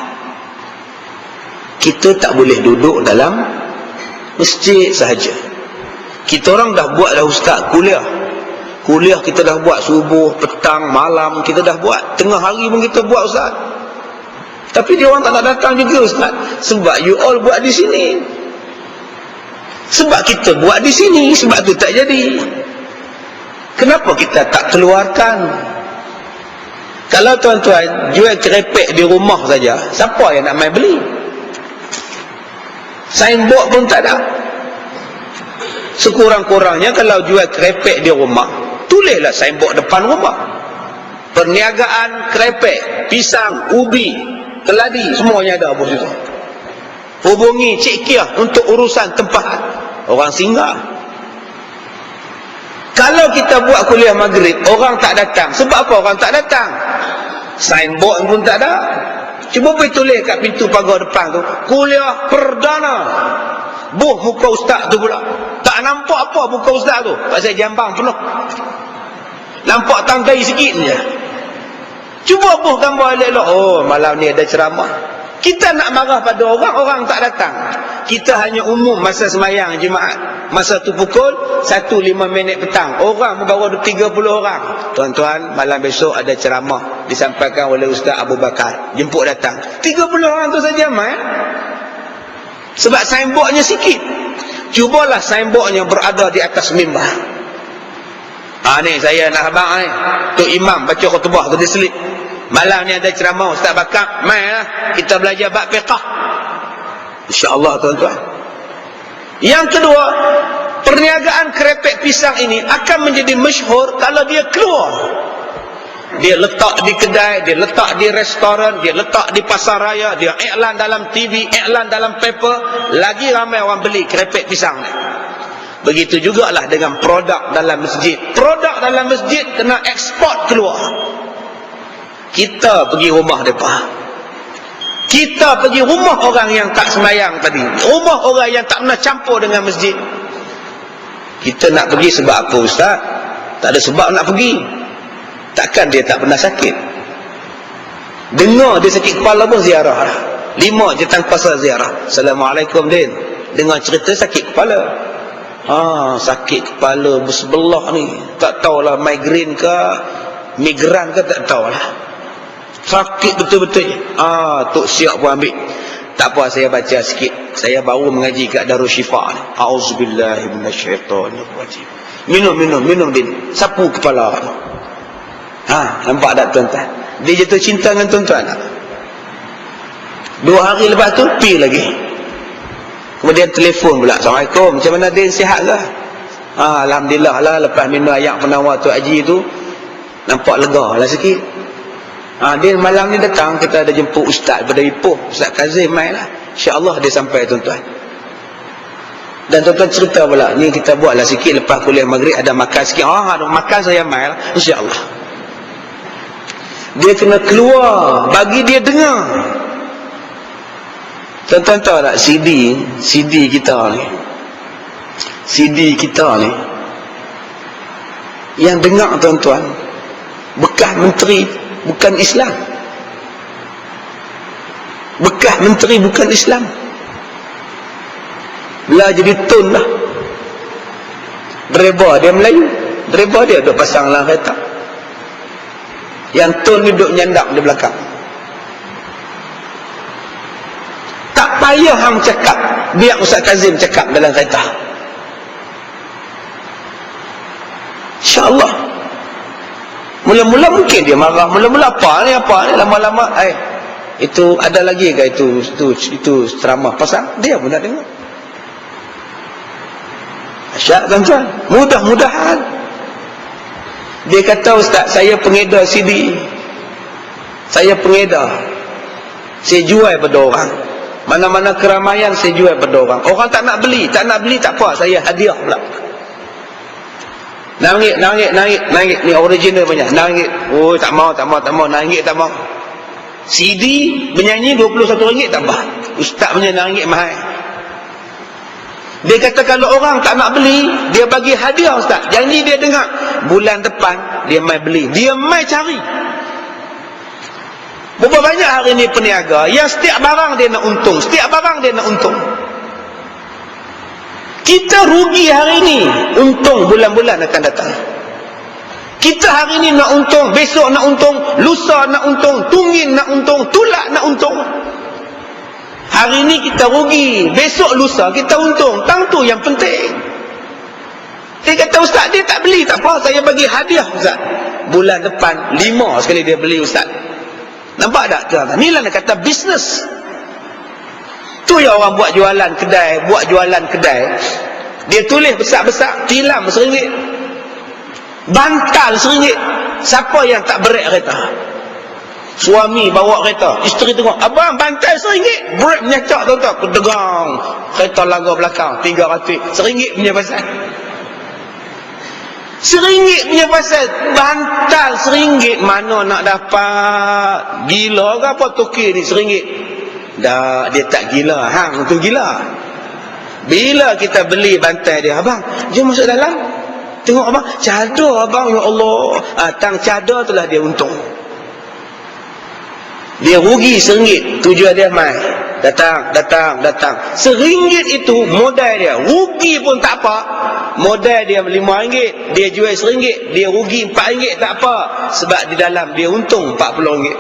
Kita tak boleh duduk dalam masjid sahaja. Kita orang dah buat dah, Ustaz, kuliah kita dah buat, subuh, petang, malam kita dah buat, tengah hari pun kita buat, Ustaz. Tapi dia orang tak nak datang juga, Ustaz. Sebab you all buat di sini. Sebab kita buat di sini, sebab tu tak jadi. Kenapa kita tak keluarkan? Kalau tuan-tuan jual kerepek di rumah saja, siapa yang nak main beli? Signboard pun tak ada. Sekurang-kurangnya kalau jual kerepek di rumah, tulislah signboard depan rumah. Perniagaan kerepek, pisang, ubi, keladi, semuanya ada bos itu. Hubungi Cik Kia untuk urusan tempahan. Orang singgah. Kalau kita buat kuliah maghrib, orang tak datang. Sebab apa orang tak datang? Signboard pun tak ada. Cuba pergi tulis kat pintu pagar depan tu, kuliah perdana. Buh muka ustaz tu pula. Tak nampak apa muka ustaz tu. Pasal jambang penuh. Nampak tangkai sikit je. Cuba buh gambar elok-elok. Oh, malam ni ada ceramah. Kita nak marah pada orang, orang tak datang. Kita hanya umum masa semayang Jumaat. Masa tu pukul 1:05 petang. Orang membawa 30 orang. Tuan-tuan, malam besok ada ceramah disampaikan oleh Ustaz Abu Bakar. Jemput datang. 30 orang tu saja, Mat. Sebab signboardnya sikit. Cubalah signboardnya berada di atas mimbar. Ni saya nak abang ni. Tok Imam baca khutbah tu dia selip. Malam ni ada ceramah Ustaz Bakar, mainlah kita belajar bab fiqh. Insya-Allah tuan-tuan. Yang kedua, perniagaan kerepek pisang ini akan menjadi masyhur kalau dia keluar. Dia letak di kedai, dia letak di restoran, dia letak di pasar raya, dia iklan dalam TV, iklan dalam paper, lagi ramai orang beli kerepek pisang ni. Begitu jugalah dengan produk dalam masjid. Produk dalam masjid kena ekspor keluar. Kita pergi rumah mereka. Kita pergi rumah orang yang tak semayang tadi. Rumah orang yang tak pernah campur dengan masjid. Kita nak pergi sebab apa, Ustaz? Tak ada sebab nak pergi. Takkan dia tak pernah sakit. Dengar dia sakit kepala pun ziarah lah. 5 je tanpa ziarah. Assalamualaikum Din. Dengar cerita sakit kepala. Sakit kepala bersebelah ni. Tak tahulah migrain ke, migran ke, tak tahulah. Sakit betul-betul. Tok siap pun ambil. Tak apa, saya baca sikit. Saya baru mengaji kat Darul Syifa ni. Auzubillahi minasyaitonirrajim. Minum Din. Sapu kepala. Nampak tak tuan-tuan? Dia jatuh cinta dengan tuan-tuan tak? 2 hari lepas tu pi lagi. Kemudian telefon pula. Assalamualaikum, macam mana Din, sihat ke? Alhamdulillah lah, lepas minum ayak penawar tu Haji tu, nampak lega lah sikit. Dia malam ni datang, kita ada jemput ustaz daripada Ipoh, Ustaz Kazim main lah. InsyaAllah dia sampai tuan-tuan. Dan tuan-tuan cerita pula, ni kita buat lah sikit lepas kuliah maghrib, ada makan sikit. Ada makan, saya main lah, insyaAllah. Dia kena keluar, bagi dia dengar. Tuan-tuan tahu tak, CD kita ni, yang dengar tuan-tuan, bekas menteri bukan Islam. Bekas menteri bukan Islam. Belah jadi tun lah. Driver dia Melayu. Driver dia duduk pasang dalam kereta. Yang tun ni duduk nyandak di belakang. Tak payah hang cakap. Biar Ustaz Kazim cakap dalam kereta. InsyaAllah. Mula-mula mungkin dia marah. Mula-mula apa ni, lama-lama itu ada lagi ke itu ceramah pasang, dia pun nak dengar. Dahsyat tuan-tuan. Mudah-mudahan. Dia kata, Ustaz, saya pengedar CD. Saya pengedar. Saya jual pada orang. Mana-mana keramaian saya jual pada orang. Orang tak nak beli. Tak nak beli tak apa. Saya hadiah pula. Naik. Ni original punya. Naik. Oh, tak mau. Naik tak mau. CD bernyanyi RM21 tambah. Ustaz punya naik mahal. Dia kata kalau orang tak nak beli, dia bagi hadiah Ustaz. Janji dia dengar. Bulan depan, dia mai beli. Dia mai cari. Berapa banyak hari ni peniaga yang setiap barang dia nak untung. Setiap barang dia nak untung. Kita rugi hari ni, untung bulan-bulan akan datang. Kita hari ni nak untung, besok nak untung, lusa nak untung, tungin nak untung, tulak nak untung. Hari ni kita rugi, besok lusa kita untung. Tang tu yang penting. Dia kata, Ustaz, dia tak beli, tak apa, saya bagi hadiah Ustaz. Bulan depan 5 sekali dia beli Ustaz. Nampak tak tuan? Inilah dia kata bisnes. Tu yang orang buat jualan kedai. Dia tulis besar-besar, tilam RM1, bantal RM1. Siapa yang tak berat kereta? Suami bawa kereta, isteri tengok, abang bantal RM1, brek menyacak tuan-tuan, kedegang kereta lagar belakang 300, RM1 punya pasal. RM1 punya pasal, bantal RM1, mana nak dapat? Gila ke apa toki ni RM1? Dah, dia tak gila, hang tu gila. Bila kita beli bantal dia, abang jom masuk dalam, tengok abang, cadar abang, ya Allah. Tang cadar itulah dia untung. Dia rugi RM1, tujuan dia mai. Datang. RM1 itu modal dia. Rugi pun tak apa. Modal dia RM5, dia jual RM1, dia rugi RM4 tak apa. Sebab di dalam dia untung RM40.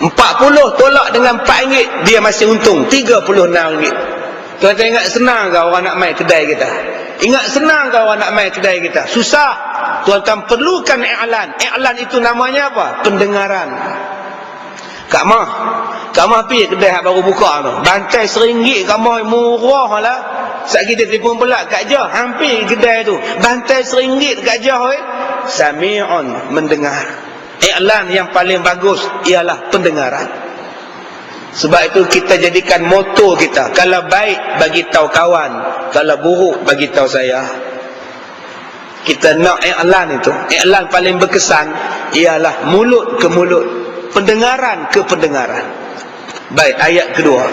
40 tolak dengan RM4, dia masih untung RM36. Tuan-tuan ingat senang ke orang nak main kedai kita? Ingat senang ke orang nak main kedai kita? Susah. Tuan-tuan perlukan iklan. Iklan itu namanya apa? Pendengaran. Kak Mah pergi kedai yang baru buka tu. Bantai RM1, Kak Mah murah lah. Saat kita telefon pula Kak Jah, hampir kedai tu. Bantai RM1 Kak Jah. Sami'un, mendengar. Iklan yang paling bagus ialah pendengaran. Sebab itu kita jadikan moto kita. Kalau baik, bagi tahu kawan. Kalau buruk, bagi tahu saya. Kita nak iklan itu. Iklan paling berkesan ialah mulut ke mulut, pendengaran ke pendengaran. Baik, ayat kedua.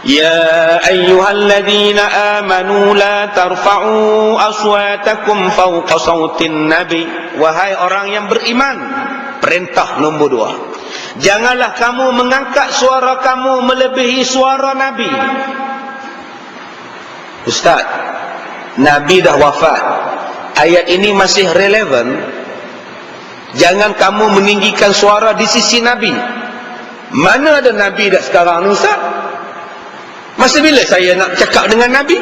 Ya ayyuhalladzina amanu la tarfa'u aswatakum fawqa sautin nabi. Wahai orang yang beriman, perintah nombor 2. Janganlah kamu mengangkat suara kamu melebihi suara Nabi. Ustaz, Nabi dah wafat. Ayat ini masih relevan. Jangan kamu meninggikan suara di sisi Nabi. Mana ada Nabi dah sekarang ni Ustaz? Masa bila saya nak cakap dengan Nabi?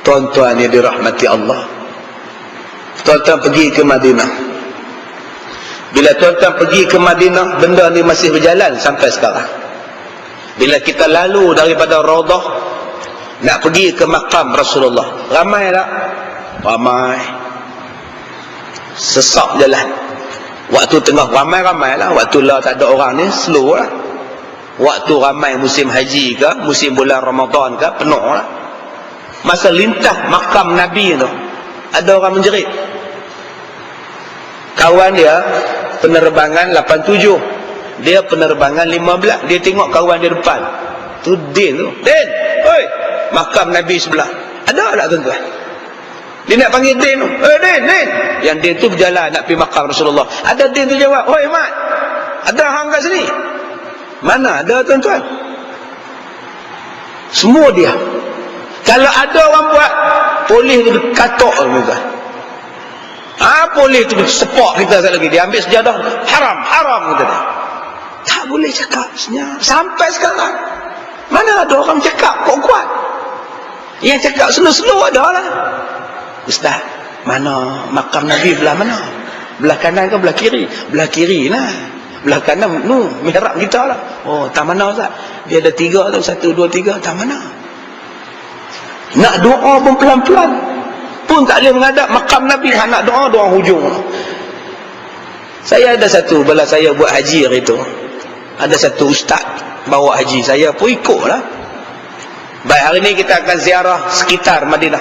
Tuan-tuan yang dirahmati Allah, tuan-tuan pergi ke Madinah. Bila tuan-tuan pergi ke Madinah, benda ni masih berjalan sampai sekarang. Bila kita lalu daripada Raudah nak pergi ke makam Rasulullah, ramai tak? Ramai. Sesak jalan. Waktu tengah ramai-ramai lah. Waktu lah tak ada orang ni, slow lah. Waktu ramai musim haji ke, musim bulan Ramadan ke, penuh lah. Masa lintah makam Nabi tu, ada orang menjerit. Kawan dia penerbangan 87, dia penerbangan 15. Dia tengok kawan dia depan tu, Din tu, Din, oi, makam Nabi sebelah. Ada tak tuan-tuan? Dia nak panggil Din tu, Din. Yang Din tu berjalan nak pergi makam Rasulullah. Ada Din tu jawab, oi Mat, ada hang kat sini? Mana ada tuan-tuan? Semua dia. Kalau ada orang buat, polis tu katok tuan-tuan. Polis tu sepak kita sekali lagi. Dia ambil sejadah, haram kata dia. Tak boleh cakap senyap sampai sekarang. Mana ada orang cakap kuat-kuat? Yang cakap slow-slow ada lah. Ustaz, mana makam Nabi belah mana? Belah kanan ke belah kiri? Belah kiri lah. Belah kanan nu mihrab kita lah. Oh, tak mana Ustaz? Dia ada 3 tu, 1, 2, 3, tak mana? Nak doa pun pelan-pelan. Pun tak boleh menghadap makam Nabi. Nak doa, doa hujung. Saya ada satu, bila saya buat haji hari itu, ada satu ustaz bawa haji, saya pun ikut lah. Baik, hari ni kita akan ziarah sekitar Madinah.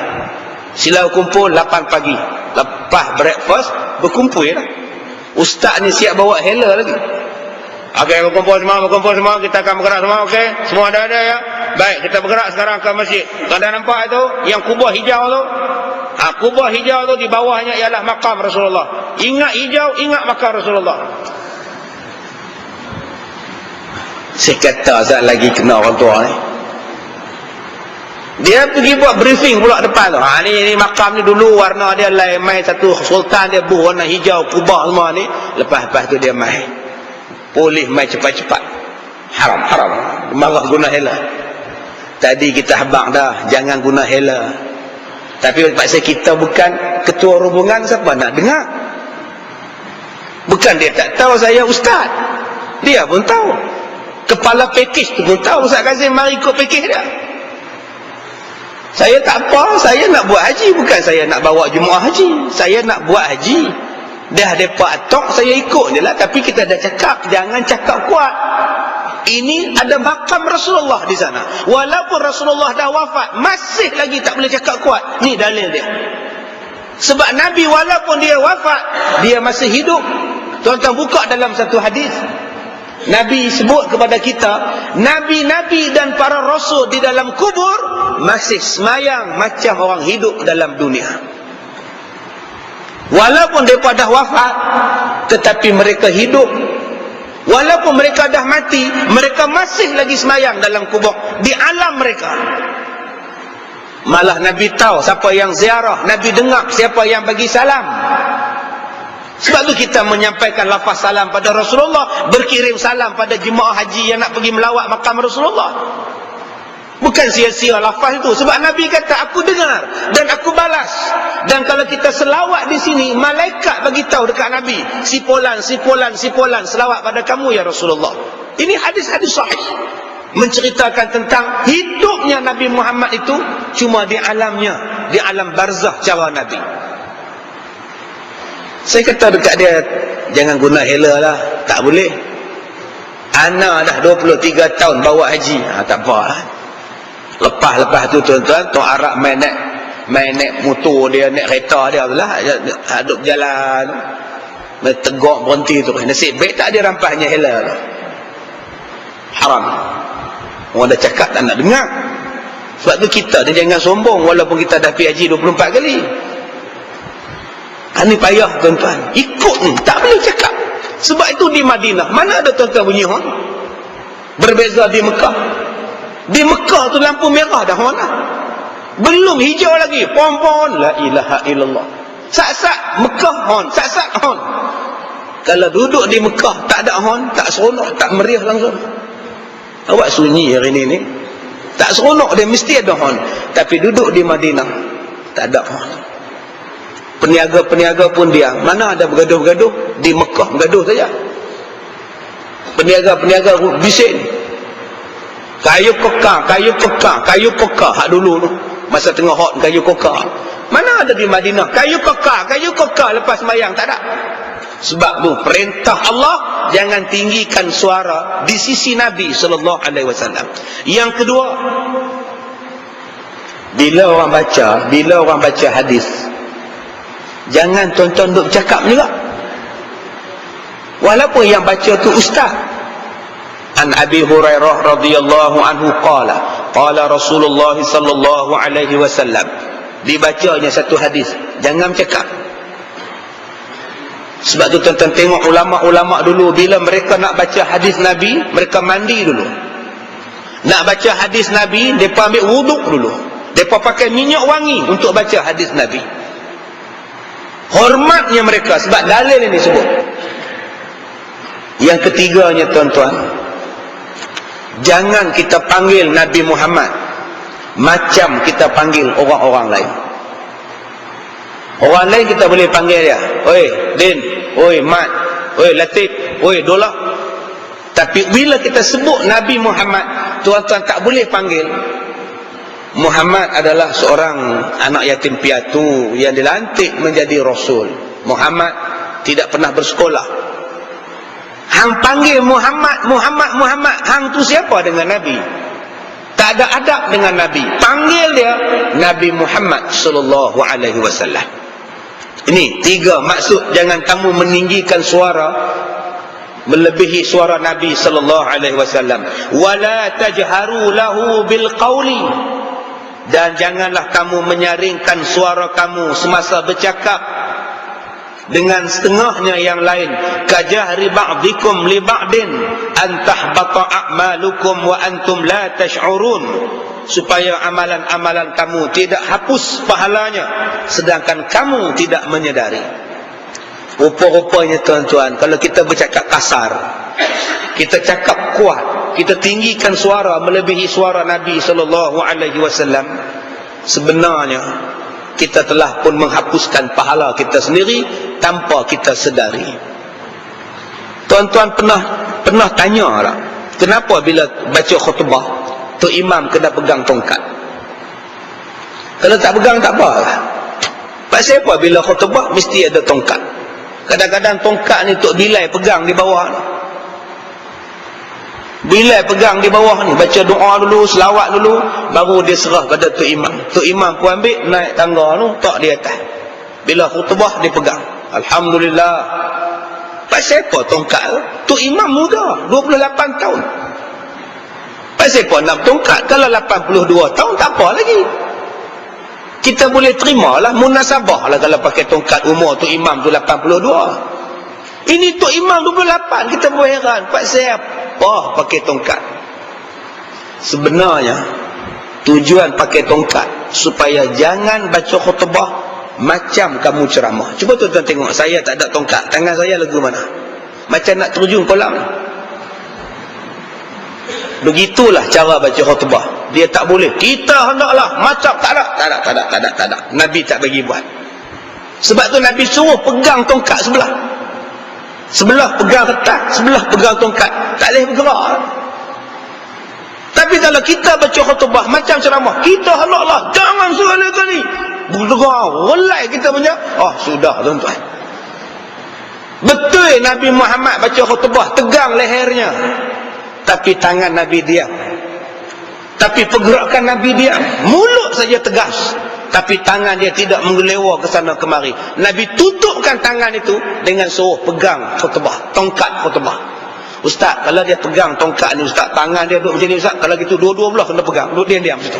Sila kumpul 8 pagi. Lepas breakfast, berkumpul lah. Ustaz ni siap bawa hela lagi. Okey, berkumpul semua, kita akan bergerak semua, okey? Semua ada ya? Baik, kita bergerak sekarang ke masjid. Anda nampak itu? Yang kubah hijau tu? Kubah hijau tu di bawahnya ialah makam Rasulullah. Ingat hijau, ingat makam Rasulullah. Saya kata saat lagi kena orang tua ni. Dia pergi buat briefing pula depan tu. Ni makam ni dulu warna dia lain, mai satu sultan dia warna hijau, kubah semua ni. Lepas tu dia mai. Boleh mai cepat-cepat. Haram. Malah guna hela. Tadi kita habaq dah, jangan guna hela. Tapi paksa kita bukan ketua rombongan, siapa nak dengar? Bukan dia tak tahu saya ustaz. Dia pun tahu. Kepala pakej tu pun tahu. Ustaz Kazim mari ikut pakej dia. Saya tak apa, saya nak buat haji. Bukan saya nak bawa jemaah haji. Saya nak buat haji. Dah mereka atok, saya ikut je lah. Tapi kita dah cakap, jangan cakap kuat. Ini ada makam Rasulullah di sana. Walaupun Rasulullah dah wafat, masih lagi tak boleh cakap kuat. Ni dalil dia. Sebab Nabi walaupun dia wafat, dia masih hidup. Tuan-tuan buka dalam satu hadis. Nabi sebut kepada kita, Nabi-Nabi dan para Rasul di dalam kubur masih semayang macam orang hidup dalam dunia. Walaupun mereka dah wafat, tetapi mereka hidup. Walaupun mereka dah mati, mereka masih lagi semayang dalam kubur, di alam mereka. Malah Nabi tahu siapa yang ziarah, Nabi dengar siapa yang bagi salam. Sebab tu kita menyampaikan lafaz salam pada Rasulullah, berkirim salam pada jemaah haji yang nak pergi melawat makam Rasulullah. Bukan sia-sia lafaz itu. Sebab Nabi kata, aku dengar dan aku balas. Dan kalau kita selawat di sini, malaikat bagi tahu dekat Nabi, si Fulan selawat pada kamu ya Rasulullah. Ini hadis-hadis sahih menceritakan tentang hidupnya Nabi Muhammad itu cuma di alamnya, di alam barzah cara Nabi. Saya kata dekat dia, jangan guna hela lah. Tak boleh. Ana dah 23 tahun bawa haji. Tak apa lah. Lepas tu tuan-tuan, Tuan Arab main naik motor dia, naik kereta dia tu lah, hadap jalan main tegak berhenti tu. Nasib baik tak ada rampasnya hela tu. Haram. Orang dah cakap tak nak dengar. Sebab tu kita dia jangan sombong walaupun kita dah pergi haji 24 kali. Ini payah tuan-tuan. Ikut ni, tak boleh cakap. Sebab itu di Madinah, mana ada tuan-tuan bunyi hon? Berbeza di Mekah. Di Mekah tu lampu merah dah hon lah. Belum hijau lagi, pon-pon, la ilaha illallah. Sak-sak Mekah hon, sak-sak hon. Kalau duduk di Mekah tak ada hon, tak seronok, tak meriah langsung. Awak sunyi hari ni. Tak seronok, dia mesti ada hon. Tapi duduk di Madinah tak ada hon. Peniaga-peniaga pun dia, mana ada bergaduh-bergaduh? Di Mekah bergaduh saja. Peniaga-peniaga bising. Kayu pekar hak dulu tu. Masa tengah hot kayu pekar. Mana ada di Madinah? Kayu pekar lepas sembahyang tak ada. Sebab tu perintah Allah, jangan tinggikan suara di sisi Nabi sallallahu alaihi wasallam. Yang kedua, bila orang baca hadis, jangan tuan-tuan duk cakap juga. Walaupun yang baca tu ustaz. An Abi Hurairah radhiyallahu anhu qala Rasulullah sallallahu alaihi wasallam. Dibacanya satu hadis, jangan cakap. Sebab tu tuan-tuan tengok ulama-ulama dulu, bila mereka nak baca hadis Nabi, mereka mandi dulu. Nak baca hadis Nabi, mereka ambil wuduk dulu. Mereka pakai minyak wangi untuk baca hadis Nabi. Hormatnya mereka, sebab dalil ini sebut. Yang ketiganya tuan-tuan, jangan kita panggil Nabi Muhammad macam kita panggil orang-orang lain. Orang lain kita boleh panggil dia, oi Din, oi Mat, oi Latif, oi Dola. Tapi bila kita sebut Nabi Muhammad, tuan-tuan tak boleh panggil Muhammad adalah seorang anak yatim piatu yang dilantik menjadi Rasul. Muhammad tidak pernah bersekolah. Hang panggil Muhammad, Muhammad, Muhammad. Hang tu siapa dengan Nabi? Tak ada adab dengan Nabi. Panggil dia Nabi Muhammad sallallahu alaihi wasallam. Ini 3 maksud jangan kamu meninggikan suara melebihi suara Nabi sallallahu alaihi wasallam. Wala tajharu lahu bil qawli, dan janganlah kamu menyaringkan suara kamu semasa bercakap dengan setengahnya yang lain. Kajahri ba'dikum li ba'din an tahbata a'malukum wa antum la tash'urun, supaya amalan-amalan kamu tidak hapus pahalanya sedangkan kamu tidak menyedari. Rupa-rupanya tuan-tuan, kalau kita bercakap kasar, kita cakap kuat, kita tinggikan suara melebihi suara Nabi sallallahu alaihi wasallam, sebenarnya kita telah pun menghapuskan pahala kita sendiri tanpa kita sedari. Tuan-tuan pernah tanya tak, kenapa bila baca khutbah tu imam kena pegang tongkat? Kalau tak pegang tak apalah. Pasal apa bila khutbah mesti ada tongkat? Kadang-kadang tongkat ni Tok Bilal pegang di bawah ni. Bilal pegang di bawah ni, baca doa dulu, selawat dulu, baru dia serah pada Tok Imam. Tok Imam pun ambil, naik tangga tu, tak di atas. Bila khutbah dia pegang. Alhamdulillah. Pasal apa tongkat tu? Tok Imam muda, 28 tahun. Pasal apa nak tongkat? Kalau 82 tahun tak apa lagi. Kita boleh terimalah, munasabah lah kalau pakai tongkat umur Tok Imam tu 82. Ini Tok Imam 28, kita pun heran. Pasal apa pakai tongkat? Sebenarnya tujuan pakai tongkat supaya jangan baca khutbah macam kamu ceramah. Cuba tuan-tuan tengok, saya tak ada tongkat, tangan saya lagu mana? Macam nak terjun kolam. Begitulah cara baca khutbah. Dia tak boleh. Kita hendaklah macam tak ada. Nabi tak bagi buat. Sebab tu Nabi suruh pegang tongkat sebelah. Sebelah pegang ketat, sebelah pegang tongkat. Tak boleh bergerak. Tapi kalau kita baca khutbah macam ceramah, kita hendaklah jangan sekali-kali bergerak, relai kita punya. Oh, sudah tuan-tuan. Betul Nabi Muhammad baca khutbah tegang lehernya, tapi tangan Nabi diam. Tapi pergerakan Nabi diam. Mulut saja tegas, tapi tangan dia tidak menggelewa ke sana kemari. Nabi tutupkan tangan itu dengan suruh pegang khutbah, tongkat khutbah. Ustaz, kalau dia pegang tongkat ni Ustaz, tangan dia duduk macam ni Ustaz, kalau gitu dua-dua belah kena pegang, duduk diam situ.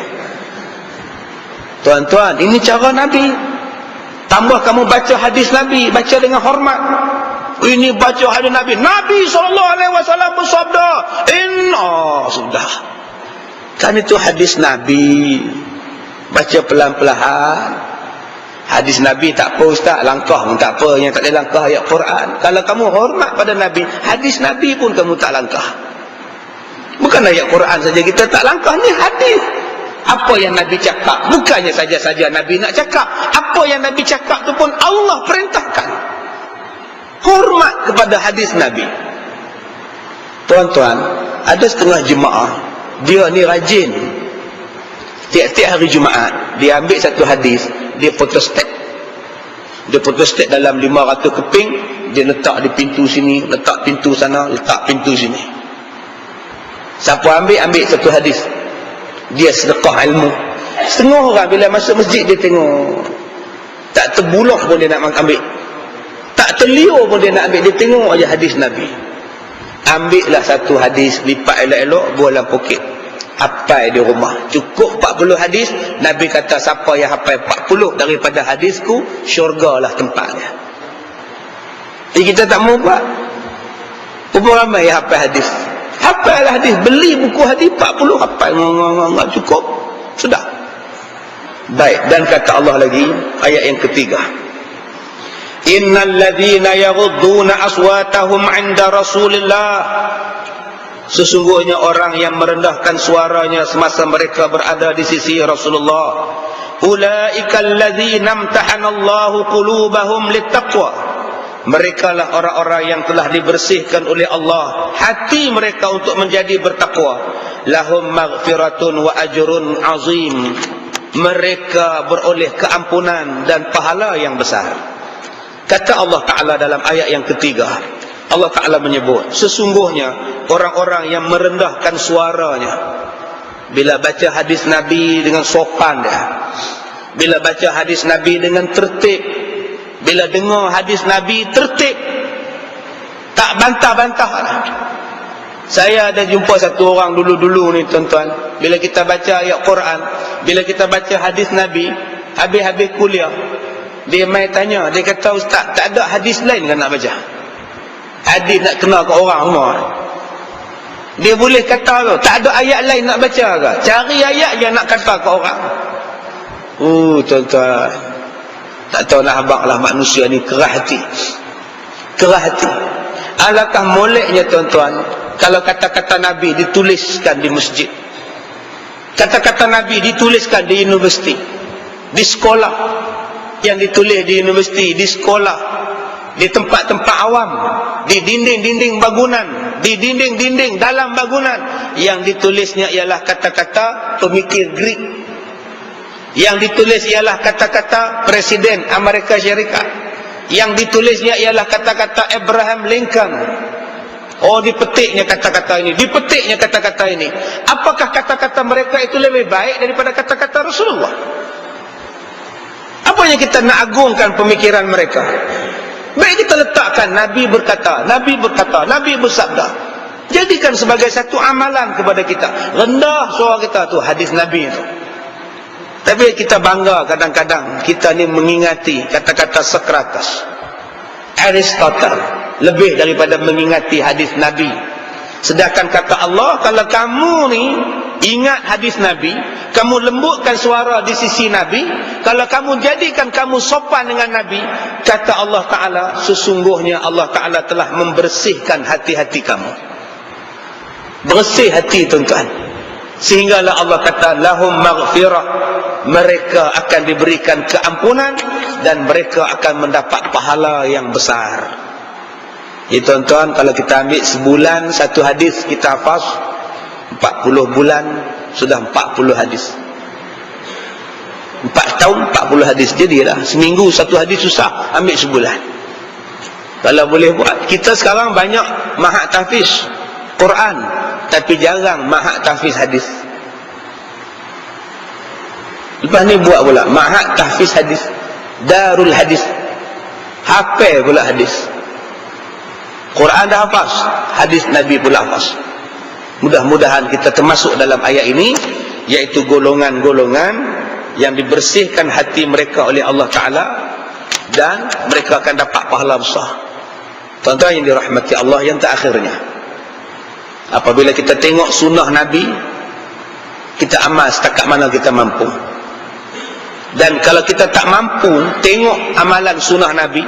Tuan-tuan, ini cara Nabi. Tambah kamu baca hadis Nabi, baca dengan hormat. Ini baca hadis Nabi. Nabi SAW bersabda, sudah. Kan itu hadis Nabi. Baca pelan-pelan. Hadis Nabi tak apa Ustaz, langkah pun tak apa, yang tak ada langkah ayat Quran. Kalau kamu hormat pada Nabi, hadis Nabi pun kamu tak langkah. Bukan ayat Quran saja kita tak langkah, ni hadis. Apa yang Nabi cakap, bukannya saja-saja Nabi nak cakap, apa yang Nabi cakap tu pun Allah perintahkan. Hormat kepada hadis Nabi. Tuan-tuan, ada setengah jemaah, dia ni rajin. Tiap-tiap hari Jumaat, dia ambil satu hadis, dia photostat. Dia photostat dalam 500 keping, dia letak di pintu sini, letak pintu sana, letak pintu sini. Siapa ambil satu hadis. Dia sedekah ilmu. Setengah orang bila masuk masjid dia tengok, tak terbuluh pun dia nak ambil, tak terliur pun dia nak ambil, dia tengok aja hadis Nabi. Ambillah satu hadis, lipat elok-elok, buang dalam poket, hafal di rumah. Cukup 40 hadis. Nabi kata siapa yang hafal 40 daripada hadisku, syurgalah tempatnya. Jadi kita tak mau buat. Berapa ramai yang hafal hadis? Hafal hadis, beli buku hadis 40, hafal enggak cukup. Sudah. Baik, dan kata Allah lagi, ayat yang ketiga. Innal ladzina yaghudduna aswatahum 'inda Rasulillah. Sesungguhnya orang yang merendahkan suaranya semasa mereka berada di sisi Rasulullah. Ulaikal ladzina imtahanallahu qulubahum littaqwa. Mereka lah orang-orang yang telah dibersihkan oleh Allah hati mereka untuk menjadi bertakwa. lahum maghfiratun wa ajrun azim. Mereka beroleh keampunan dan pahala yang besar. Kata Allah Ta'ala dalam ayat yang ketiga, Allah Ta'ala menyebut, sesungguhnya orang-orang yang merendahkan suaranya bila baca hadis Nabi dengan sopan dia, bila baca hadis Nabi dengan tertib, bila dengar hadis Nabi tertib, tak bantah-bantah lah. Saya ada jumpa satu orang dulu-dulu ni tuan-tuan, bila kita baca ayat Quran, bila kita baca hadis Nabi, habis-habis kuliah, dia mai tanya, dia kata, ustaz, tak ada hadis lain kan nak baca? Hadis nak kenal ke orang semua. Dia boleh kata tu, tak ada ayat lain nak baca ke? Cari ayat je nak kata ke orang. Tuan-tuan, tak tahu lah abang lah, manusia ni kerah hati. Kerah hati. Alangkah moleknya tuan-tuan kalau kata-kata Nabi dituliskan di masjid, kata-kata Nabi dituliskan di universiti, di sekolah, yang ditulis di universiti, di sekolah, di tempat-tempat awam, di dinding-dinding bangunan, di dinding-dinding dalam bangunan, yang ditulisnya ialah kata-kata pemikir Greek, yang ditulis ialah kata-kata Presiden Amerika Syarikat, yang ditulisnya ialah kata-kata Abraham Lincoln. Dipetiknya kata-kata ini, dipetiknya kata-kata ini. Apakah kata-kata mereka itu lebih baik daripada kata-kata Rasulullah? Apa yang kita nak agungkan pemikiran mereka? Baik kita letakkan Nabi berkata, Nabi berkata, Nabi bersabda, jadikan sebagai satu amalan kepada kita. Rendah suara kita tu hadis Nabi itu. Tapi kita bangga kadang-kadang kita ni mengingati kata-kata Sokrates, Aristotle, lebih daripada mengingati hadis Nabi. Sedangkan kata Allah, kalau kamu ni ingat hadis Nabi, kamu lembutkan suara di sisi Nabi, kalau kamu jadikan kamu sopan dengan Nabi, kata Allah Ta'ala, sesungguhnya Allah Ta'ala telah membersihkan hati-hati kamu. Bersih hati tuan-tuan, sehinggalah Allah kata lahum maghfirah, mereka akan diberikan keampunan dan mereka akan mendapat pahala yang besar. Ya tuan-tuan, kalau kita ambil sebulan satu hadis kita hafaz, 40 bulan sudah 40 hadis. 4 tahun 40 hadis. Jadilah seminggu satu hadis susah, ambil sebulan. Kalau boleh buat. Kita sekarang banyak mahak tahfiz Quran, tapi jarang mahak tahfiz hadis. Lepas ni buat pula mahak tahfiz hadis, darul hadis, hafal pula hadis. Quran dah hafaz, hadis Nabi pula hafaz. Mudah-mudahan kita termasuk dalam ayat ini, iaitu golongan-golongan yang dibersihkan hati mereka oleh Allah Ta'ala, dan mereka akan dapat pahala besar. Tuan-tuan yang dirahmati Allah, yang terakhirnya, apabila kita tengok sunnah Nabi, kita amal setakat mana kita mampu. Dan kalau kita tak mampu tengok amalan sunnah Nabi,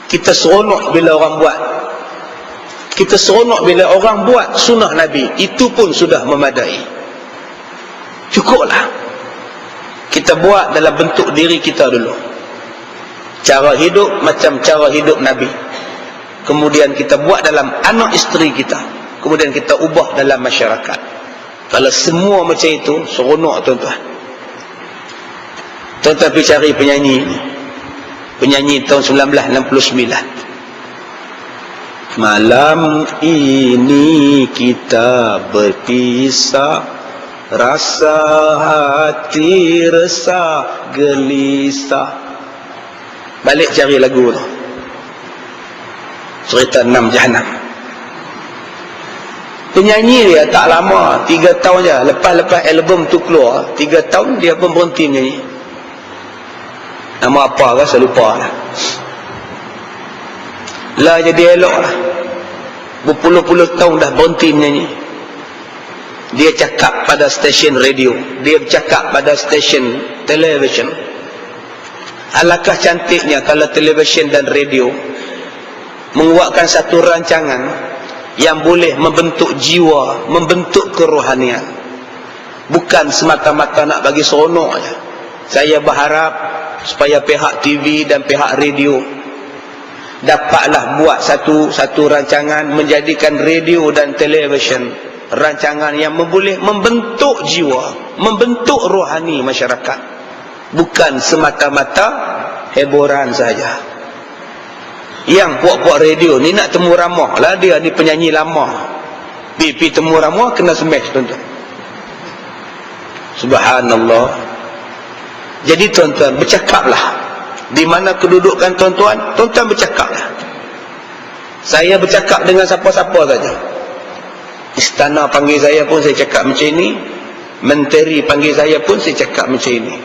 kita seronok bila orang buat. Kita seronok bila orang buat sunnah Nabi, itu pun sudah memadai. Cukuplah kita buat dalam bentuk diri kita dulu, cara hidup macam cara hidup Nabi, kemudian kita buat dalam anak isteri kita, kemudian kita ubah dalam masyarakat. Kalau semua macam itu, seronok tuan-tuan. Tuan-tuan pergi cari penyanyi, penyanyi tahun 1969. Malam ini kita berpisah, rasa hati resah gelisah. Balik cari lagu tu, cerita 6 Jahanam. Penyanyi dia tak lama, 3 tahun je. Lepas album tu keluar, 3 tahun dia pun berhenti menyanyi. Nama apa kan saya lupa lah. Lah jadi elok lah. Berpuluh-puluh tahun dah berhenti menyanyi. Dia cakap pada stesen radio, dia bercakap pada stesen televisyen. Alangkah cantiknya kalau televisyen dan radio menguatkan satu rancangan yang boleh membentuk jiwa, membentuk kerohanian, bukan semata-mata nak bagi seronok je. Saya berharap supaya pihak TV dan pihak radio dapatlah buat satu rancangan, menjadikan radio dan televisyen rancangan yang boleh membentuk jiwa, membentuk rohani masyarakat, bukan semata-mata hiburan saja. Yang puak-puak radio ni nak temu ramah lah, dia ni penyanyi lama, pipi temu ramah kena smash tuan-tuan. Subhanallah. Jadi tuan-tuan bercakaplah. Di mana kedudukan tuan-tuan, tuan-tuan bercakaplah. Saya bercakap dengan siapa-siapa saja. Istana panggil saya pun saya cakap macam ini, menteri panggil saya pun saya cakap macam ini,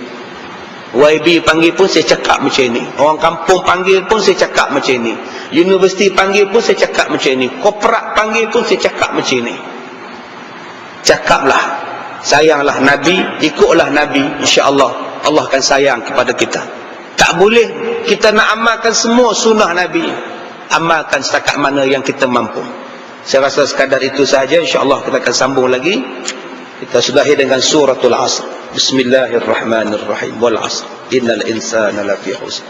YB panggil pun saya cakap macam ini, orang kampung panggil pun saya cakap macam ini, universiti panggil pun saya cakap macam ini, korporat panggil pun saya cakap macam ini. Cakaplah, sayanglah Nabi, ikutlah Nabi, insya-Allah Allah akan sayang kepada kita. Tak boleh kita nak amalkan semua sunnah Nabi, amalkan setakat mana yang kita mampu. Saya rasa sekadar itu sahaja, insya-Allah kita akan sambung lagi. Kita sudahi dengan suratul Asr. Bismillahirrahmanirrahim. Wal 'asr innal insana lafi khusr.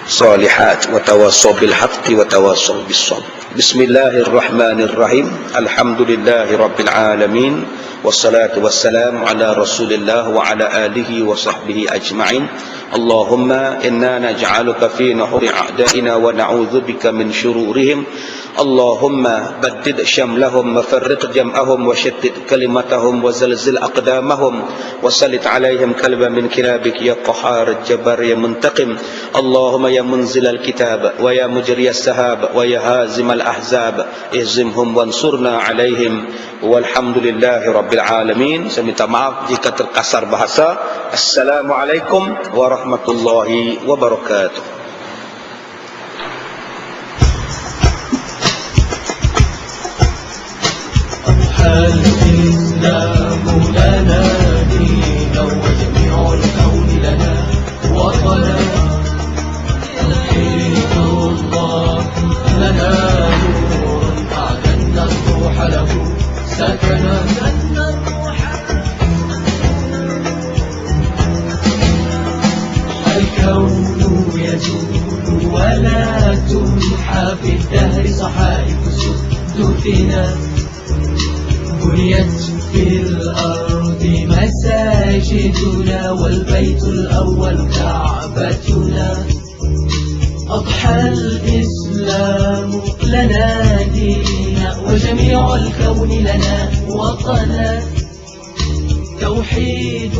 Salihat wa tawassaw bil haqqi wa tawassaw bis sabr. Bismillahirrahmanirrahim. Alhamdulillahirabbil alamin. Wassalatu wassalamu ala Rasulillah wa ala alihi wa sahbihi ajma'in. Allahumma inna naj'aluka fi nuhuri a'da'ina wa na'udzubika min syururihim. Allahumma baddid syamlahum wa farriq jam'ahum wa shattid kalimatahum wa zalzil aqdamahum wa sallit alaihim kalban min kilabik ya qahhar jabbar ya muntaqim. Allahumma ya munzilal kitab wa ya mujriyas sahab wa ya hazimal ahzab ihzimhum wansurna alaihim. Walhamdulillahi rabbil alamin. Saya minta maaf jika terkasar bahasa. Assalamualaikum warahmatullahi wabarakatuh. الإسلام لنا دينا وجميع الكون لنا وطنا توحيد الله لنا نور أعلنا الروح له سكنا الكون يجول ولا تمحى في الدهر صحائف سدتنا بنيت في الأرض مساجدنا والبيت الأول كعبتنا أضحى الإسلام لنا دينا وجميع الكون لنا وطنا توحيد